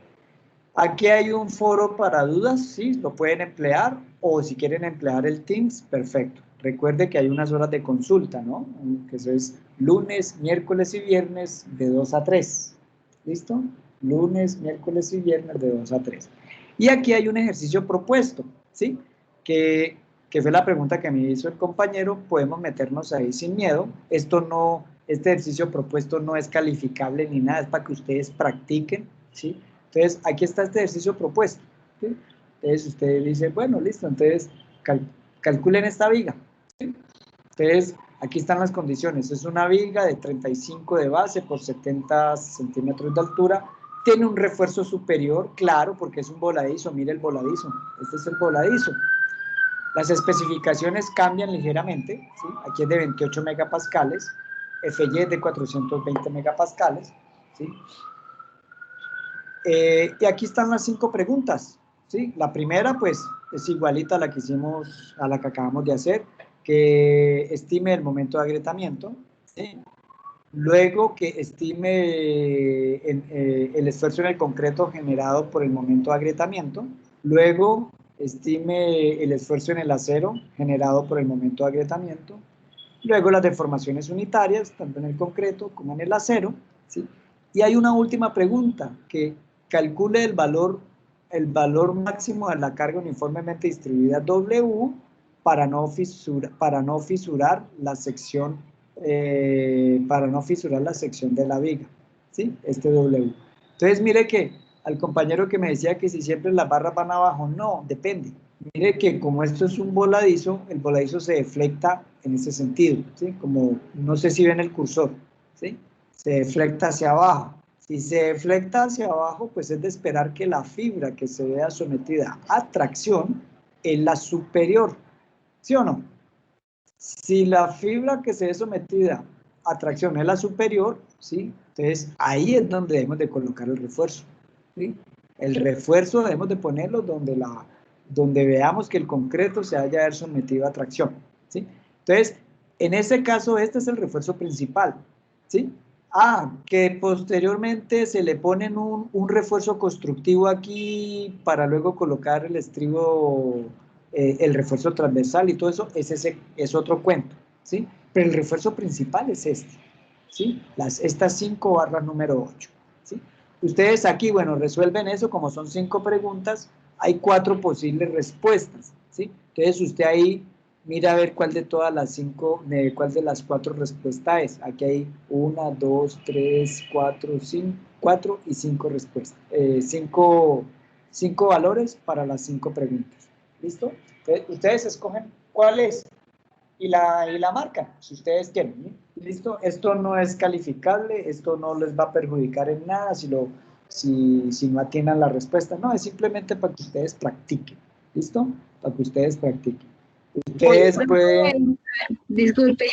Aquí hay un foro para dudas, ¿sí? Lo pueden emplear, o si quieren emplear el Teams, perfecto. Recuerde que hay unas horas de consulta, ¿no? Que eso es lunes, miércoles y viernes de 2 a 3. ¿Listo? Lunes, miércoles y viernes de 2 a 3. Y aquí hay un ejercicio propuesto, ¿sí? Que fue la pregunta que me hizo el compañero. Podemos meternos ahí sin miedo. Este ejercicio propuesto no es calificable ni nada, es para que ustedes practiquen, ¿sí? Entonces, aquí está este ejercicio propuesto, ¿sí? Entonces, usted dice, bueno, listo, entonces calculen esta viga, ¿sí? Entonces, aquí están las condiciones. Es una viga de 35 de base por 70 centímetros de altura. Tiene un refuerzo superior, claro, porque es un voladizo. Mire el voladizo. Este es el voladizo. Las especificaciones cambian ligeramente, ¿sí? Aquí es de 28 megapascales. FY es de 420 megapascales, ¿sí? Y aquí están las 5 preguntas, ¿sí? La primera, pues, es igualita a la que hicimos, a la que acabamos de hacer, que estime el momento de agrietamiento, ¿sí? Luego que estime el esfuerzo en el concreto generado por el momento de agrietamiento. Luego estime el esfuerzo en el acero generado por el momento de agrietamiento. Luego las deformaciones unitarias, tanto en el concreto como en el acero, ¿sí? Y hay una última pregunta, que calcule el valor máximo de la carga uniformemente distribuida W para no fisurar la sección de la viga, ¿sí? Este W. Entonces mire que al compañero que me decía que si siempre las barras van abajo, no, depende. Mire que como esto es un voladizo, el voladizo se deflecta en ese sentido, ¿sí? Como, no sé si ven el cursor, ¿sí? Se deflecta hacia abajo. Si se deflecta hacia abajo, pues es de esperar que la fibra que se vea sometida a tracción es la superior, ¿sí o no? Si la fibra que se ve sometida a tracción es la superior, ¿sí? Entonces ahí es donde debemos de colocar el refuerzo, ¿sí? El refuerzo debemos de ponerlo donde veamos que el concreto se haya ver sometido a tracción, ¿sí? Entonces, en ese caso, este es el refuerzo principal, ¿sí? Que posteriormente se le ponen un refuerzo constructivo aquí para luego colocar el estribo, el refuerzo transversal y todo eso, es otro cuento, ¿sí? Pero el refuerzo principal es este, ¿sí? Estas 5 barras número 8, ¿sí? Ustedes aquí, bueno, resuelven eso, como son 5 preguntas, hay 4 posibles respuestas, ¿sí? Entonces usted ahí mira a ver cuál de todas las 5, cuál de las 4 respuestas es. Aquí hay 1, 2, 3, 4, 5, 4 y 5 respuestas. 5 valores para las 5 preguntas. ¿Listo? Entonces, ustedes escogen cuál es y la marcan, si ustedes quieren, ¿sí? ¿Listo? Esto no es calificable, esto no les va a perjudicar en nada si no atiendan la respuesta. No, es simplemente para que ustedes practiquen. ¿Listo? Para que ustedes practiquen. Ustedes pueden... Disculpe,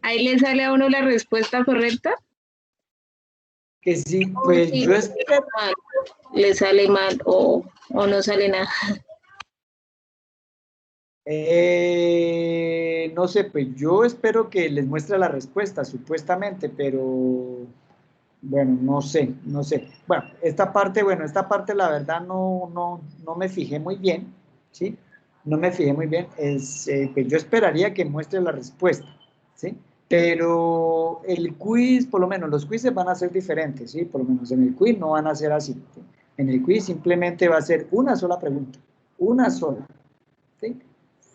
¿ahí le sale a uno la respuesta correcta? Que sí, pues Sí, yo espero... le sale mal o no sale nada. No sé, pues yo espero que les muestre la respuesta, supuestamente, pero bueno, no sé. Bueno, esta parte la verdad no me fijé muy bien, ¿sí? No me fijé muy bien, pues yo esperaría que muestre la respuesta, ¿sí? Pero el quiz, por lo menos los quizzes van a ser diferentes, ¿sí? Por lo menos en el quiz no van a ser así, ¿sí? En el quiz simplemente va a ser una sola pregunta, una sola, ¿sí?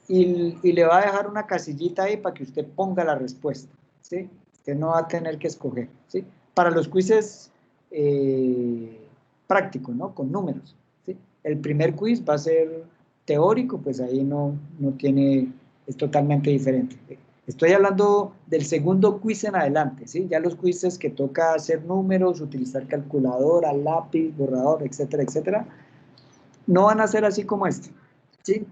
Y le va a dejar una casillita ahí para que usted ponga la respuesta, ¿sí? Usted no va a tener que escoger, ¿sí? Para los quizzes prácticos, ¿no? Con números, ¿sí? El primer quiz va a ser teórico, pues ahí no tiene, es totalmente diferente. Estoy hablando del segundo quiz en adelante, ¿sí? Ya los quizzes que toca hacer números, utilizar calculadora, lápiz, borrador, etcétera, etcétera, no van a ser así como este, ¿sí?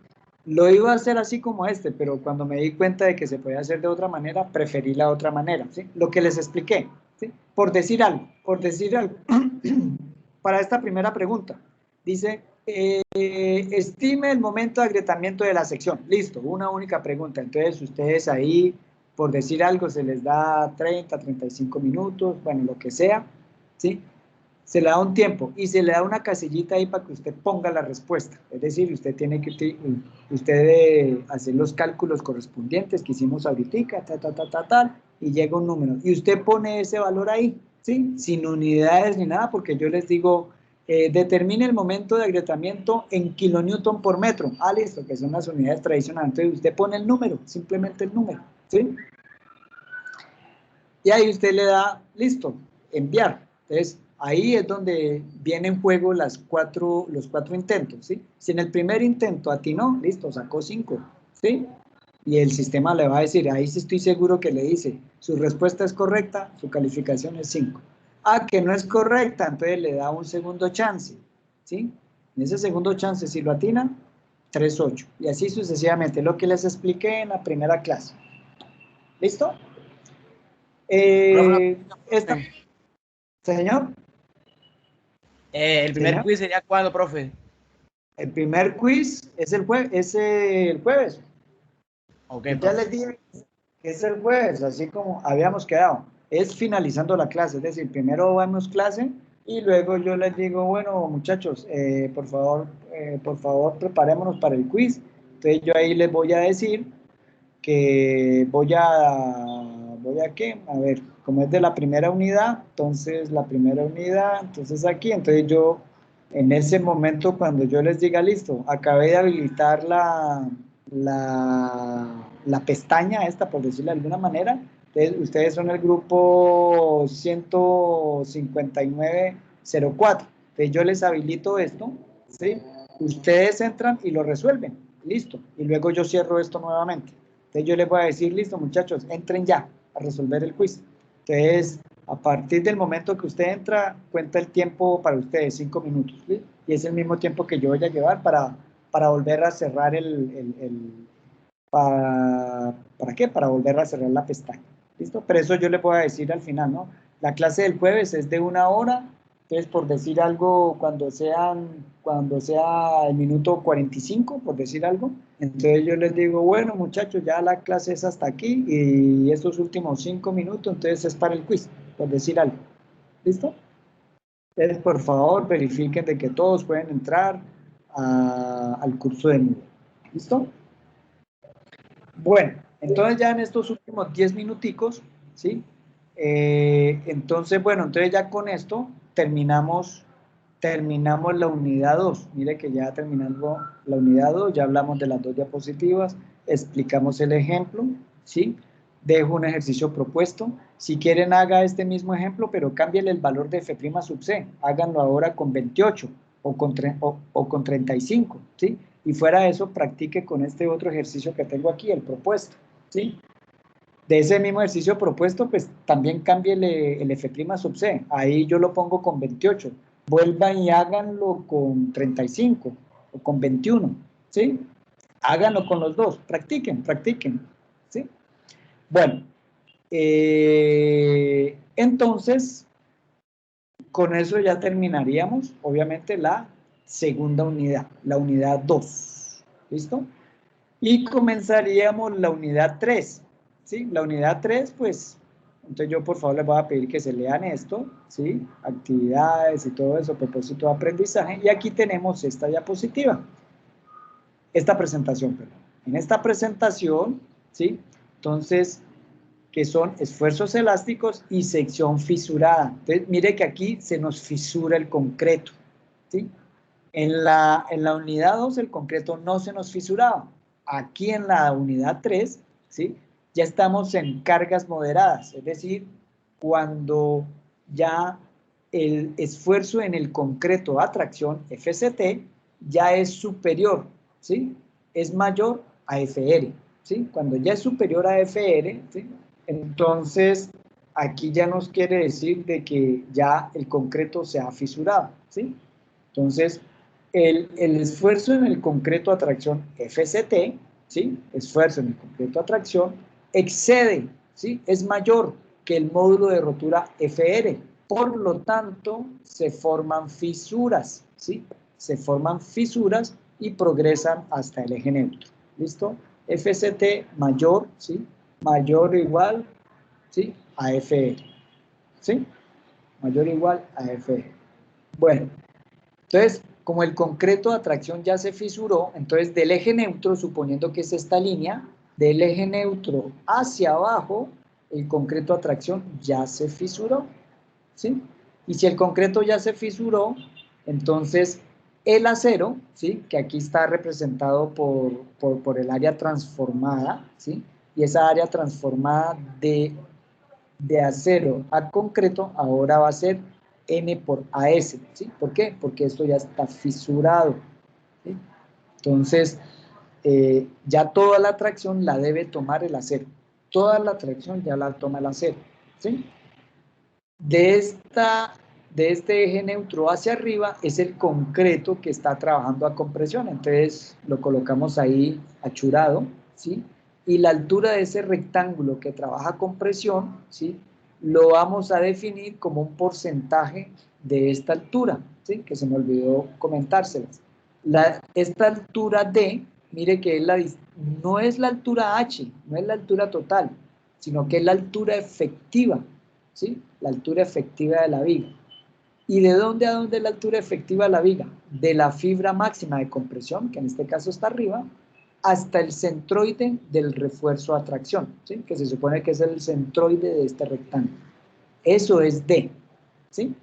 Lo iba a hacer así como este, pero cuando me di cuenta de que se podía hacer de otra manera, preferí la otra manera, ¿sí? Lo que les expliqué, ¿sí? Por decir algo, para esta primera pregunta, dice, estime el momento de agrietamiento de la sección. Listo, una única pregunta. Entonces, ustedes ahí, por decir algo, se les da 30, 35 minutos, bueno, lo que sea, ¿sí? Se le da un tiempo y se le da una casillita ahí para que usted ponga la respuesta. Es decir, usted tiene que debe hacer los cálculos correspondientes que hicimos ahorita, tal, y llega un número. Y usted pone ese valor ahí, ¿sí? Sin unidades ni nada, porque yo les digo, determine el momento de agrietamiento en kilonewton por metro. Listo, que son las unidades tradicionales. Entonces usted pone el número, simplemente el número, ¿sí? Y ahí usted le da, listo, enviar. Entonces, Ahí es donde vienen en juego los cuatro intentos, ¿sí? Si en el primer intento atinó, listo, sacó 5, ¿sí? Y el sistema le va a decir, ahí sí estoy seguro que le dice, su respuesta es correcta, su calificación es 5. Ah, que no es correcta, entonces le da un segundo chance, ¿sí? En ese segundo chance, si lo atina, 3-8. Y así sucesivamente, lo que les expliqué en la primera clase. ¿Listo? Señor. El primer quiz sería ¿cuándo, profe? El primer quiz es el jueves. Ok, ya profe. les dije que es el jueves, así como habíamos quedado. Es finalizando la clase, es decir, primero vamos clase y luego yo les digo, bueno, muchachos, por favor, preparémonos para el quiz. Entonces yo ahí les voy a decir que voy a ¿qué? A ver, como es de la primera unidad, entonces la primera unidad, entonces aquí, entonces yo en ese momento cuando yo les diga listo, acabé de habilitar la pestaña esta, por decirlo de alguna manera, entonces ustedes son el grupo 15904, entonces yo les habilito esto, ¿sí? Ustedes entran y lo resuelven, listo, y luego yo cierro esto nuevamente. Entonces yo les voy a decir, listo muchachos, entren ya a resolver el quiz. Entonces, a partir del momento que usted entra, cuenta el tiempo para ustedes, 5 minutos, ¿sí? Y es el mismo tiempo que yo voy a llevar para volver a cerrar ¿para qué? Para volver a cerrar la pestaña, ¿listo? Pero eso yo les voy a decir al final, ¿no? La clase del jueves es de 1 hora, entonces por decir algo, cuando sea el minuto 45, por decir algo, entonces yo les digo, bueno muchachos, ya la clase es hasta aquí y estos últimos 5 minutos, entonces es para el quiz, por decir algo, ¿listo? Entonces por favor verifiquen de que todos pueden entrar al curso de nivel, ¿listo? Bueno, entonces ya en estos últimos 10 minuticos, ¿sí? Entonces, bueno, entonces ya con esto terminamos la unidad 2. Mire que ya terminando la unidad 2, ya hablamos de las 2 diapositivas, explicamos el ejemplo, ¿sí? Dejo un ejercicio propuesto. Si quieren, haga este mismo ejemplo, pero cámbiale el valor de F' sub C. Háganlo ahora con 28 o con 35, ¿sí? Y fuera de eso, practique con este otro ejercicio que tengo aquí, el propuesto, ¿sí? De ese mismo ejercicio propuesto, pues también cámbiale el F' sub C. Ahí yo lo pongo con 28. Vuelvan y háganlo con 35 o con 21, ¿sí? Háganlo con los dos, practiquen, ¿sí? Bueno, entonces, con eso ya terminaríamos, obviamente, la segunda unidad, la unidad 2, ¿listo? Y comenzaríamos la unidad 3, ¿sí? La unidad 3, pues, entonces yo por favor les voy a pedir que se lean esto, ¿sí? Actividades y todo eso, propósito de aprendizaje, y aquí tenemos esta diapositiva, esta presentación, perdón. En esta presentación, ¿sí? Entonces, que son esfuerzos elásticos y sección fisurada. Entonces, mire que aquí se nos fisura el concreto, ¿sí? En la unidad 2 el concreto no se nos fisuraba. Aquí en la unidad 3, ¿sí? Ya estamos en cargas moderadas, es decir, cuando ya el esfuerzo en el concreto a tracción, FCT, ya es superior, ¿sí? Es mayor a FR, ¿sí? Cuando ya es superior a FR, ¿sí? Entonces, aquí ya nos quiere decir de que ya el concreto se ha fisurado, ¿sí? Entonces, el esfuerzo en el concreto a tracción FCT, ¿sí? Esfuerzo en el concreto a tracción, excede, ¿sí? Es mayor que el módulo de rotura FR. Por lo tanto, se forman fisuras, ¿sí? Se forman fisuras y progresan hasta el eje neutro, ¿listo? FCT mayor, ¿sí? Mayor o igual, ¿sí? A FR, ¿sí? Mayor o igual a FR. Bueno, entonces, como el concreto de atracción ya se fisuró, entonces del eje neutro, suponiendo que es esta línea, del eje neutro hacia abajo, el concreto de atracción ya se fisuró, ¿sí? Y si el concreto ya se fisuró, entonces el acero, ¿sí? Que aquí está representado por el área transformada, ¿sí? Y esa área transformada de acero a concreto ahora va a ser N por AS, ¿sí? ¿Por qué? Porque esto ya está fisurado, ¿sí? Entonces, ya toda la tracción la debe tomar el acero. Toda la tracción ya la toma el acero, ¿sí? De este eje neutro hacia arriba es el concreto que está trabajando a compresión, entonces lo colocamos ahí achurado, ¿sí? Y la altura de ese rectángulo que trabaja a compresión, ¿sí? Lo vamos a definir como un porcentaje de esta altura, ¿sí? Que se me olvidó comentárselas. Esta altura D, mire que no es la altura H, no es la altura total, sino que es la altura efectiva, ¿sí? La altura efectiva de la viga. ¿Y de dónde a dónde es la altura efectiva de la viga? De la fibra máxima de compresión, que en este caso está arriba, hasta el centroide del refuerzo a tracción, ¿sí? Que se supone que es el centroide de este rectángulo. Eso es D, ¿sí?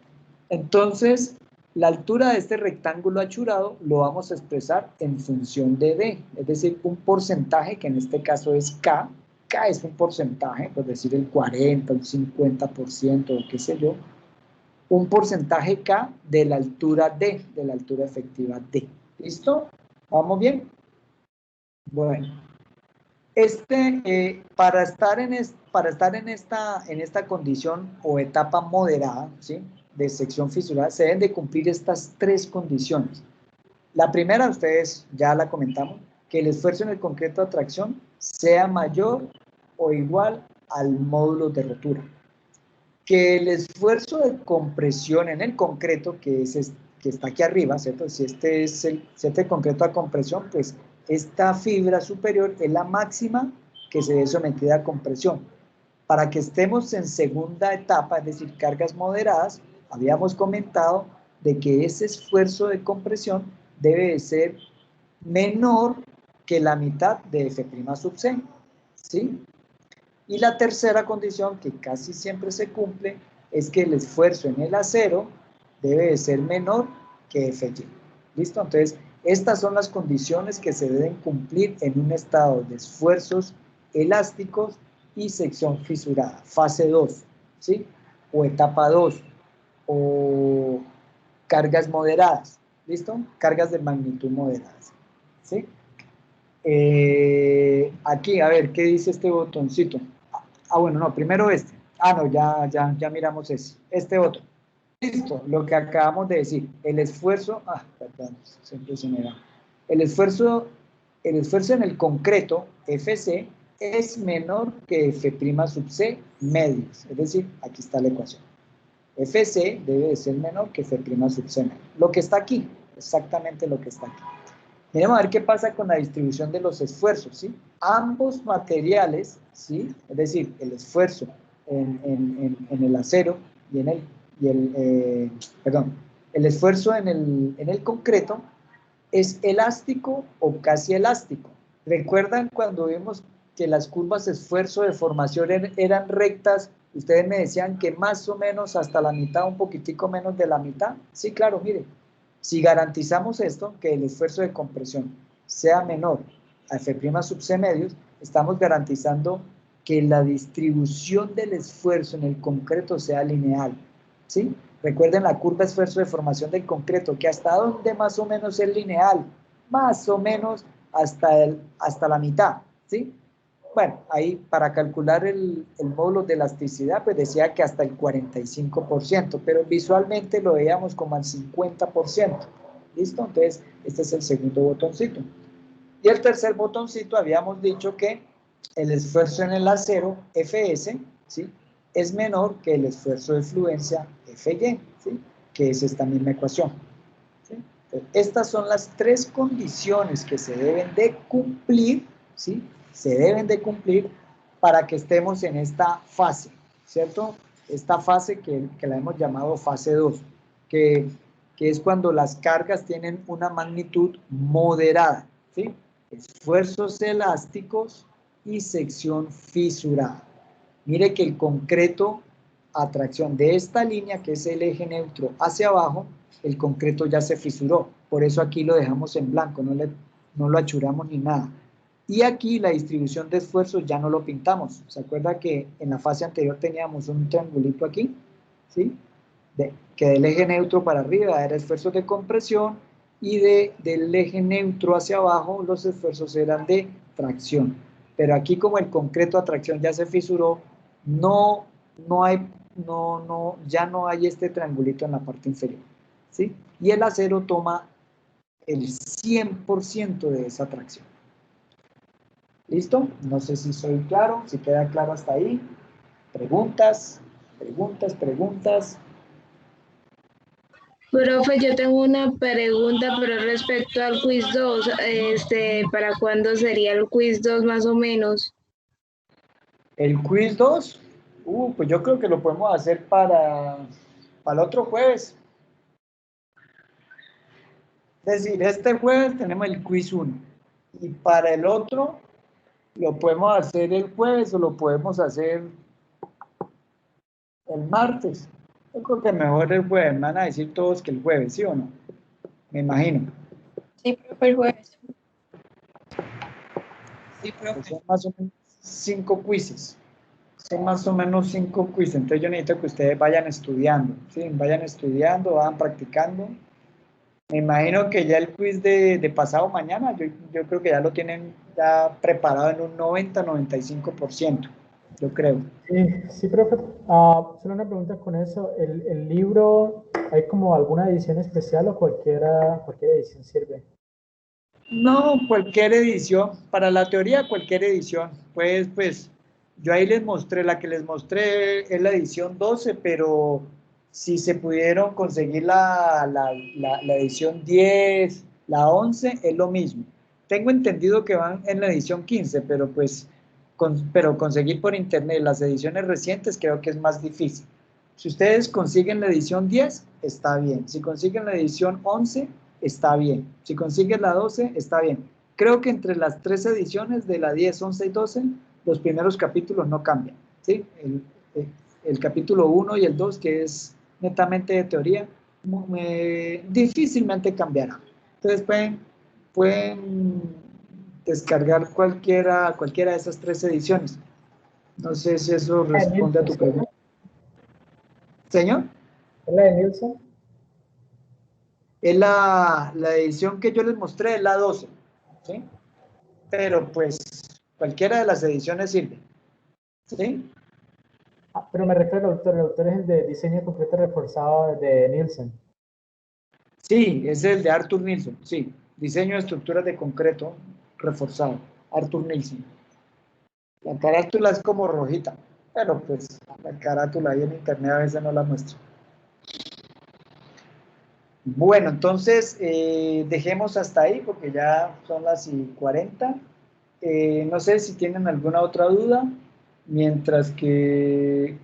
Entonces, la altura de este rectángulo achurado lo vamos a expresar en función de D, es decir, un porcentaje que en este caso es K. K es un porcentaje, por decir el 40, un 50%, o qué sé yo, un porcentaje K de la altura D, de la altura efectiva D. ¿Listo? ¿Vamos bien? Bueno, para estar en esta condición o etapa moderada, ¿sí? De sección fisurada, se deben de cumplir estas tres condiciones. La primera, ustedes ya la comentamos, que el esfuerzo en el concreto de tracción sea mayor o igual al módulo de rotura. Que el esfuerzo de compresión en el concreto, que está aquí arriba, ¿cierto? Si este es el concreto a compresión, pues esta fibra superior es la máxima que se ve sometida a compresión. Para que estemos en segunda etapa, es decir, cargas moderadas, habíamos comentado de que ese esfuerzo de compresión debe de ser menor que la mitad de F' sub C, ¿sí? Y la tercera condición, que casi siempre se cumple, es que el esfuerzo en el acero debe de ser menor que Fy. ¿Listo? Entonces, estas son las condiciones que se deben cumplir en un estado de esfuerzos elásticos y sección fisurada, fase 2, ¿sí? O etapa 2, o cargas moderadas, ¿listo? Cargas de magnitud moderadas, ¿sí? Aquí, a ver, ¿qué dice este botoncito? Bueno, no, primero este. No, ya miramos ese. Este otro. Listo, lo que acabamos de decir. El esfuerzo, perdón, siempre se me va. El esfuerzo en el concreto, FC, es menor que F' sub C medios. Es decir, aquí está la ecuación. FC debe de ser menor que F' sub C medios. Lo que está aquí, exactamente lo que está aquí. Miremos a ver qué pasa con la distribución de los esfuerzos, ¿sí? Ambos materiales, ¿sí? Es decir, el esfuerzo en el acero y el esfuerzo en el concreto es elástico o casi elástico. ¿Recuerdan cuando vimos que las curvas de esfuerzo de formación eran rectas? Ustedes me decían que más o menos hasta la mitad, un poquitico menos de la mitad. Sí, claro, miren. Si garantizamos esto, que el esfuerzo de compresión sea menor a F' sub C medios, estamos garantizando que la distribución del esfuerzo en el concreto sea lineal, ¿sí? Recuerden la curva de esfuerzo de formación del concreto, que hasta dónde más o menos es lineal, más o menos hasta la mitad, ¿sí? Bueno, ahí para calcular el módulo de elasticidad, pues decía que hasta el 45%, pero visualmente lo veíamos como al 50%. ¿Listo? Entonces, este es el segundo botoncito. Y el tercer botoncito, habíamos dicho que el esfuerzo en el acero, Fs, ¿sí? Es menor que el esfuerzo de fluencia, Fy, ¿sí? Que es esta misma ecuación. ¿Sí? Entonces, estas son las tres condiciones que se deben de cumplir, ¿sí? Se deben de cumplir para que estemos en esta fase, ¿cierto? Esta fase que la hemos llamado fase 2, que es cuando las cargas tienen una magnitud moderada, ¿sí? Esfuerzos elásticos y sección fisurada. Mire que el concreto a tracción de esta línea, que es el eje neutro hacia abajo, el concreto ya se fisuró, por eso aquí lo dejamos en blanco, no lo achuramos ni nada. Y aquí la distribución de esfuerzos ya no lo pintamos. ¿Se acuerda que en la fase anterior teníamos un triangulito aquí? ¿Sí? que del eje neutro para arriba era esfuerzos de compresión y del eje neutro hacia abajo los esfuerzos eran de tracción. Pero aquí como el concreto a tracción ya se fisuró, ya no hay este triangulito en la parte inferior, ¿sí? Y el acero toma el 100% de esa tracción. ¿Listo? No sé si soy claro, si queda claro hasta ahí. Preguntas, preguntas. Profe, yo tengo una pregunta, pero respecto al quiz 2, ¿para cuándo sería el quiz 2 más o menos? El quiz 2, pues yo creo que lo podemos hacer para el otro jueves. Es decir, este jueves tenemos el quiz 1 y para el otro lo podemos hacer el jueves o lo podemos hacer el martes. Yo creo que mejor el jueves, me van a decir todos que el jueves, ¿sí o no? Me imagino. Sí, profe, el jueves. Sí, profe. Son más o menos 5 quizzes. Son más o menos 5 quizzes. Entonces yo necesito que ustedes vayan estudiando, ¿sí? Vayan estudiando, vayan practicando. Me imagino que ya el quiz de pasado mañana, yo creo que ya lo tienen ya preparado en un 90-95%, yo creo. Sí, profe. Solo una pregunta con eso. ¿El libro, hay como alguna edición especial o cualquier edición sirve? No, cualquier edición. Para la teoría, cualquier edición. Pues, yo ahí les mostré, la que les mostré es la edición 12, pero si se pudieron conseguir la edición 10, la 11, es lo mismo. Tengo entendido que van en la edición 15, pero pues, pero conseguir por internet las ediciones recientes creo que es más difícil. Si ustedes consiguen la edición 10, está bien. Si consiguen la edición 11, está bien. Si consiguen la 12, está bien. Creo que entre las 3 ediciones de la 10, 11 y 12, los primeros capítulos no cambian, ¿sí? El capítulo 1 y el 2, que es netamente de teoría, difícilmente cambiará. Entonces pueden descargar cualquiera de esas 3 ediciones. No sé si eso responde a tu pregunta. ¿Señor? ¿Es la de Nielsen? Es la edición que yo les mostré, es la 12, ¿sí? Pero pues cualquiera de las ediciones sirve, ¿sí? Pero me refiero al autor. El autor es el de diseño completo reforzado de Nielsen. Sí, es el de Arthur Nilsson, sí. Diseño de estructuras de concreto reforzado, Arthur Nilsson. La carátula es como rojita, pero pues la carátula ahí en internet a veces no la muestra. Bueno, entonces dejemos hasta ahí porque ya son las 40. No sé si tienen alguna otra duda. Mientras que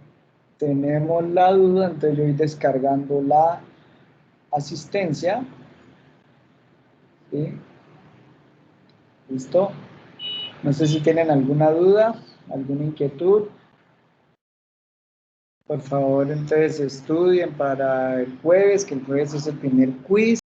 tenemos la duda, entonces yo voy descargando la asistencia. ¿Sí? ¿Listo? No sé si tienen alguna duda, alguna inquietud. Por favor, entonces estudien para el jueves, que el jueves es el primer quiz.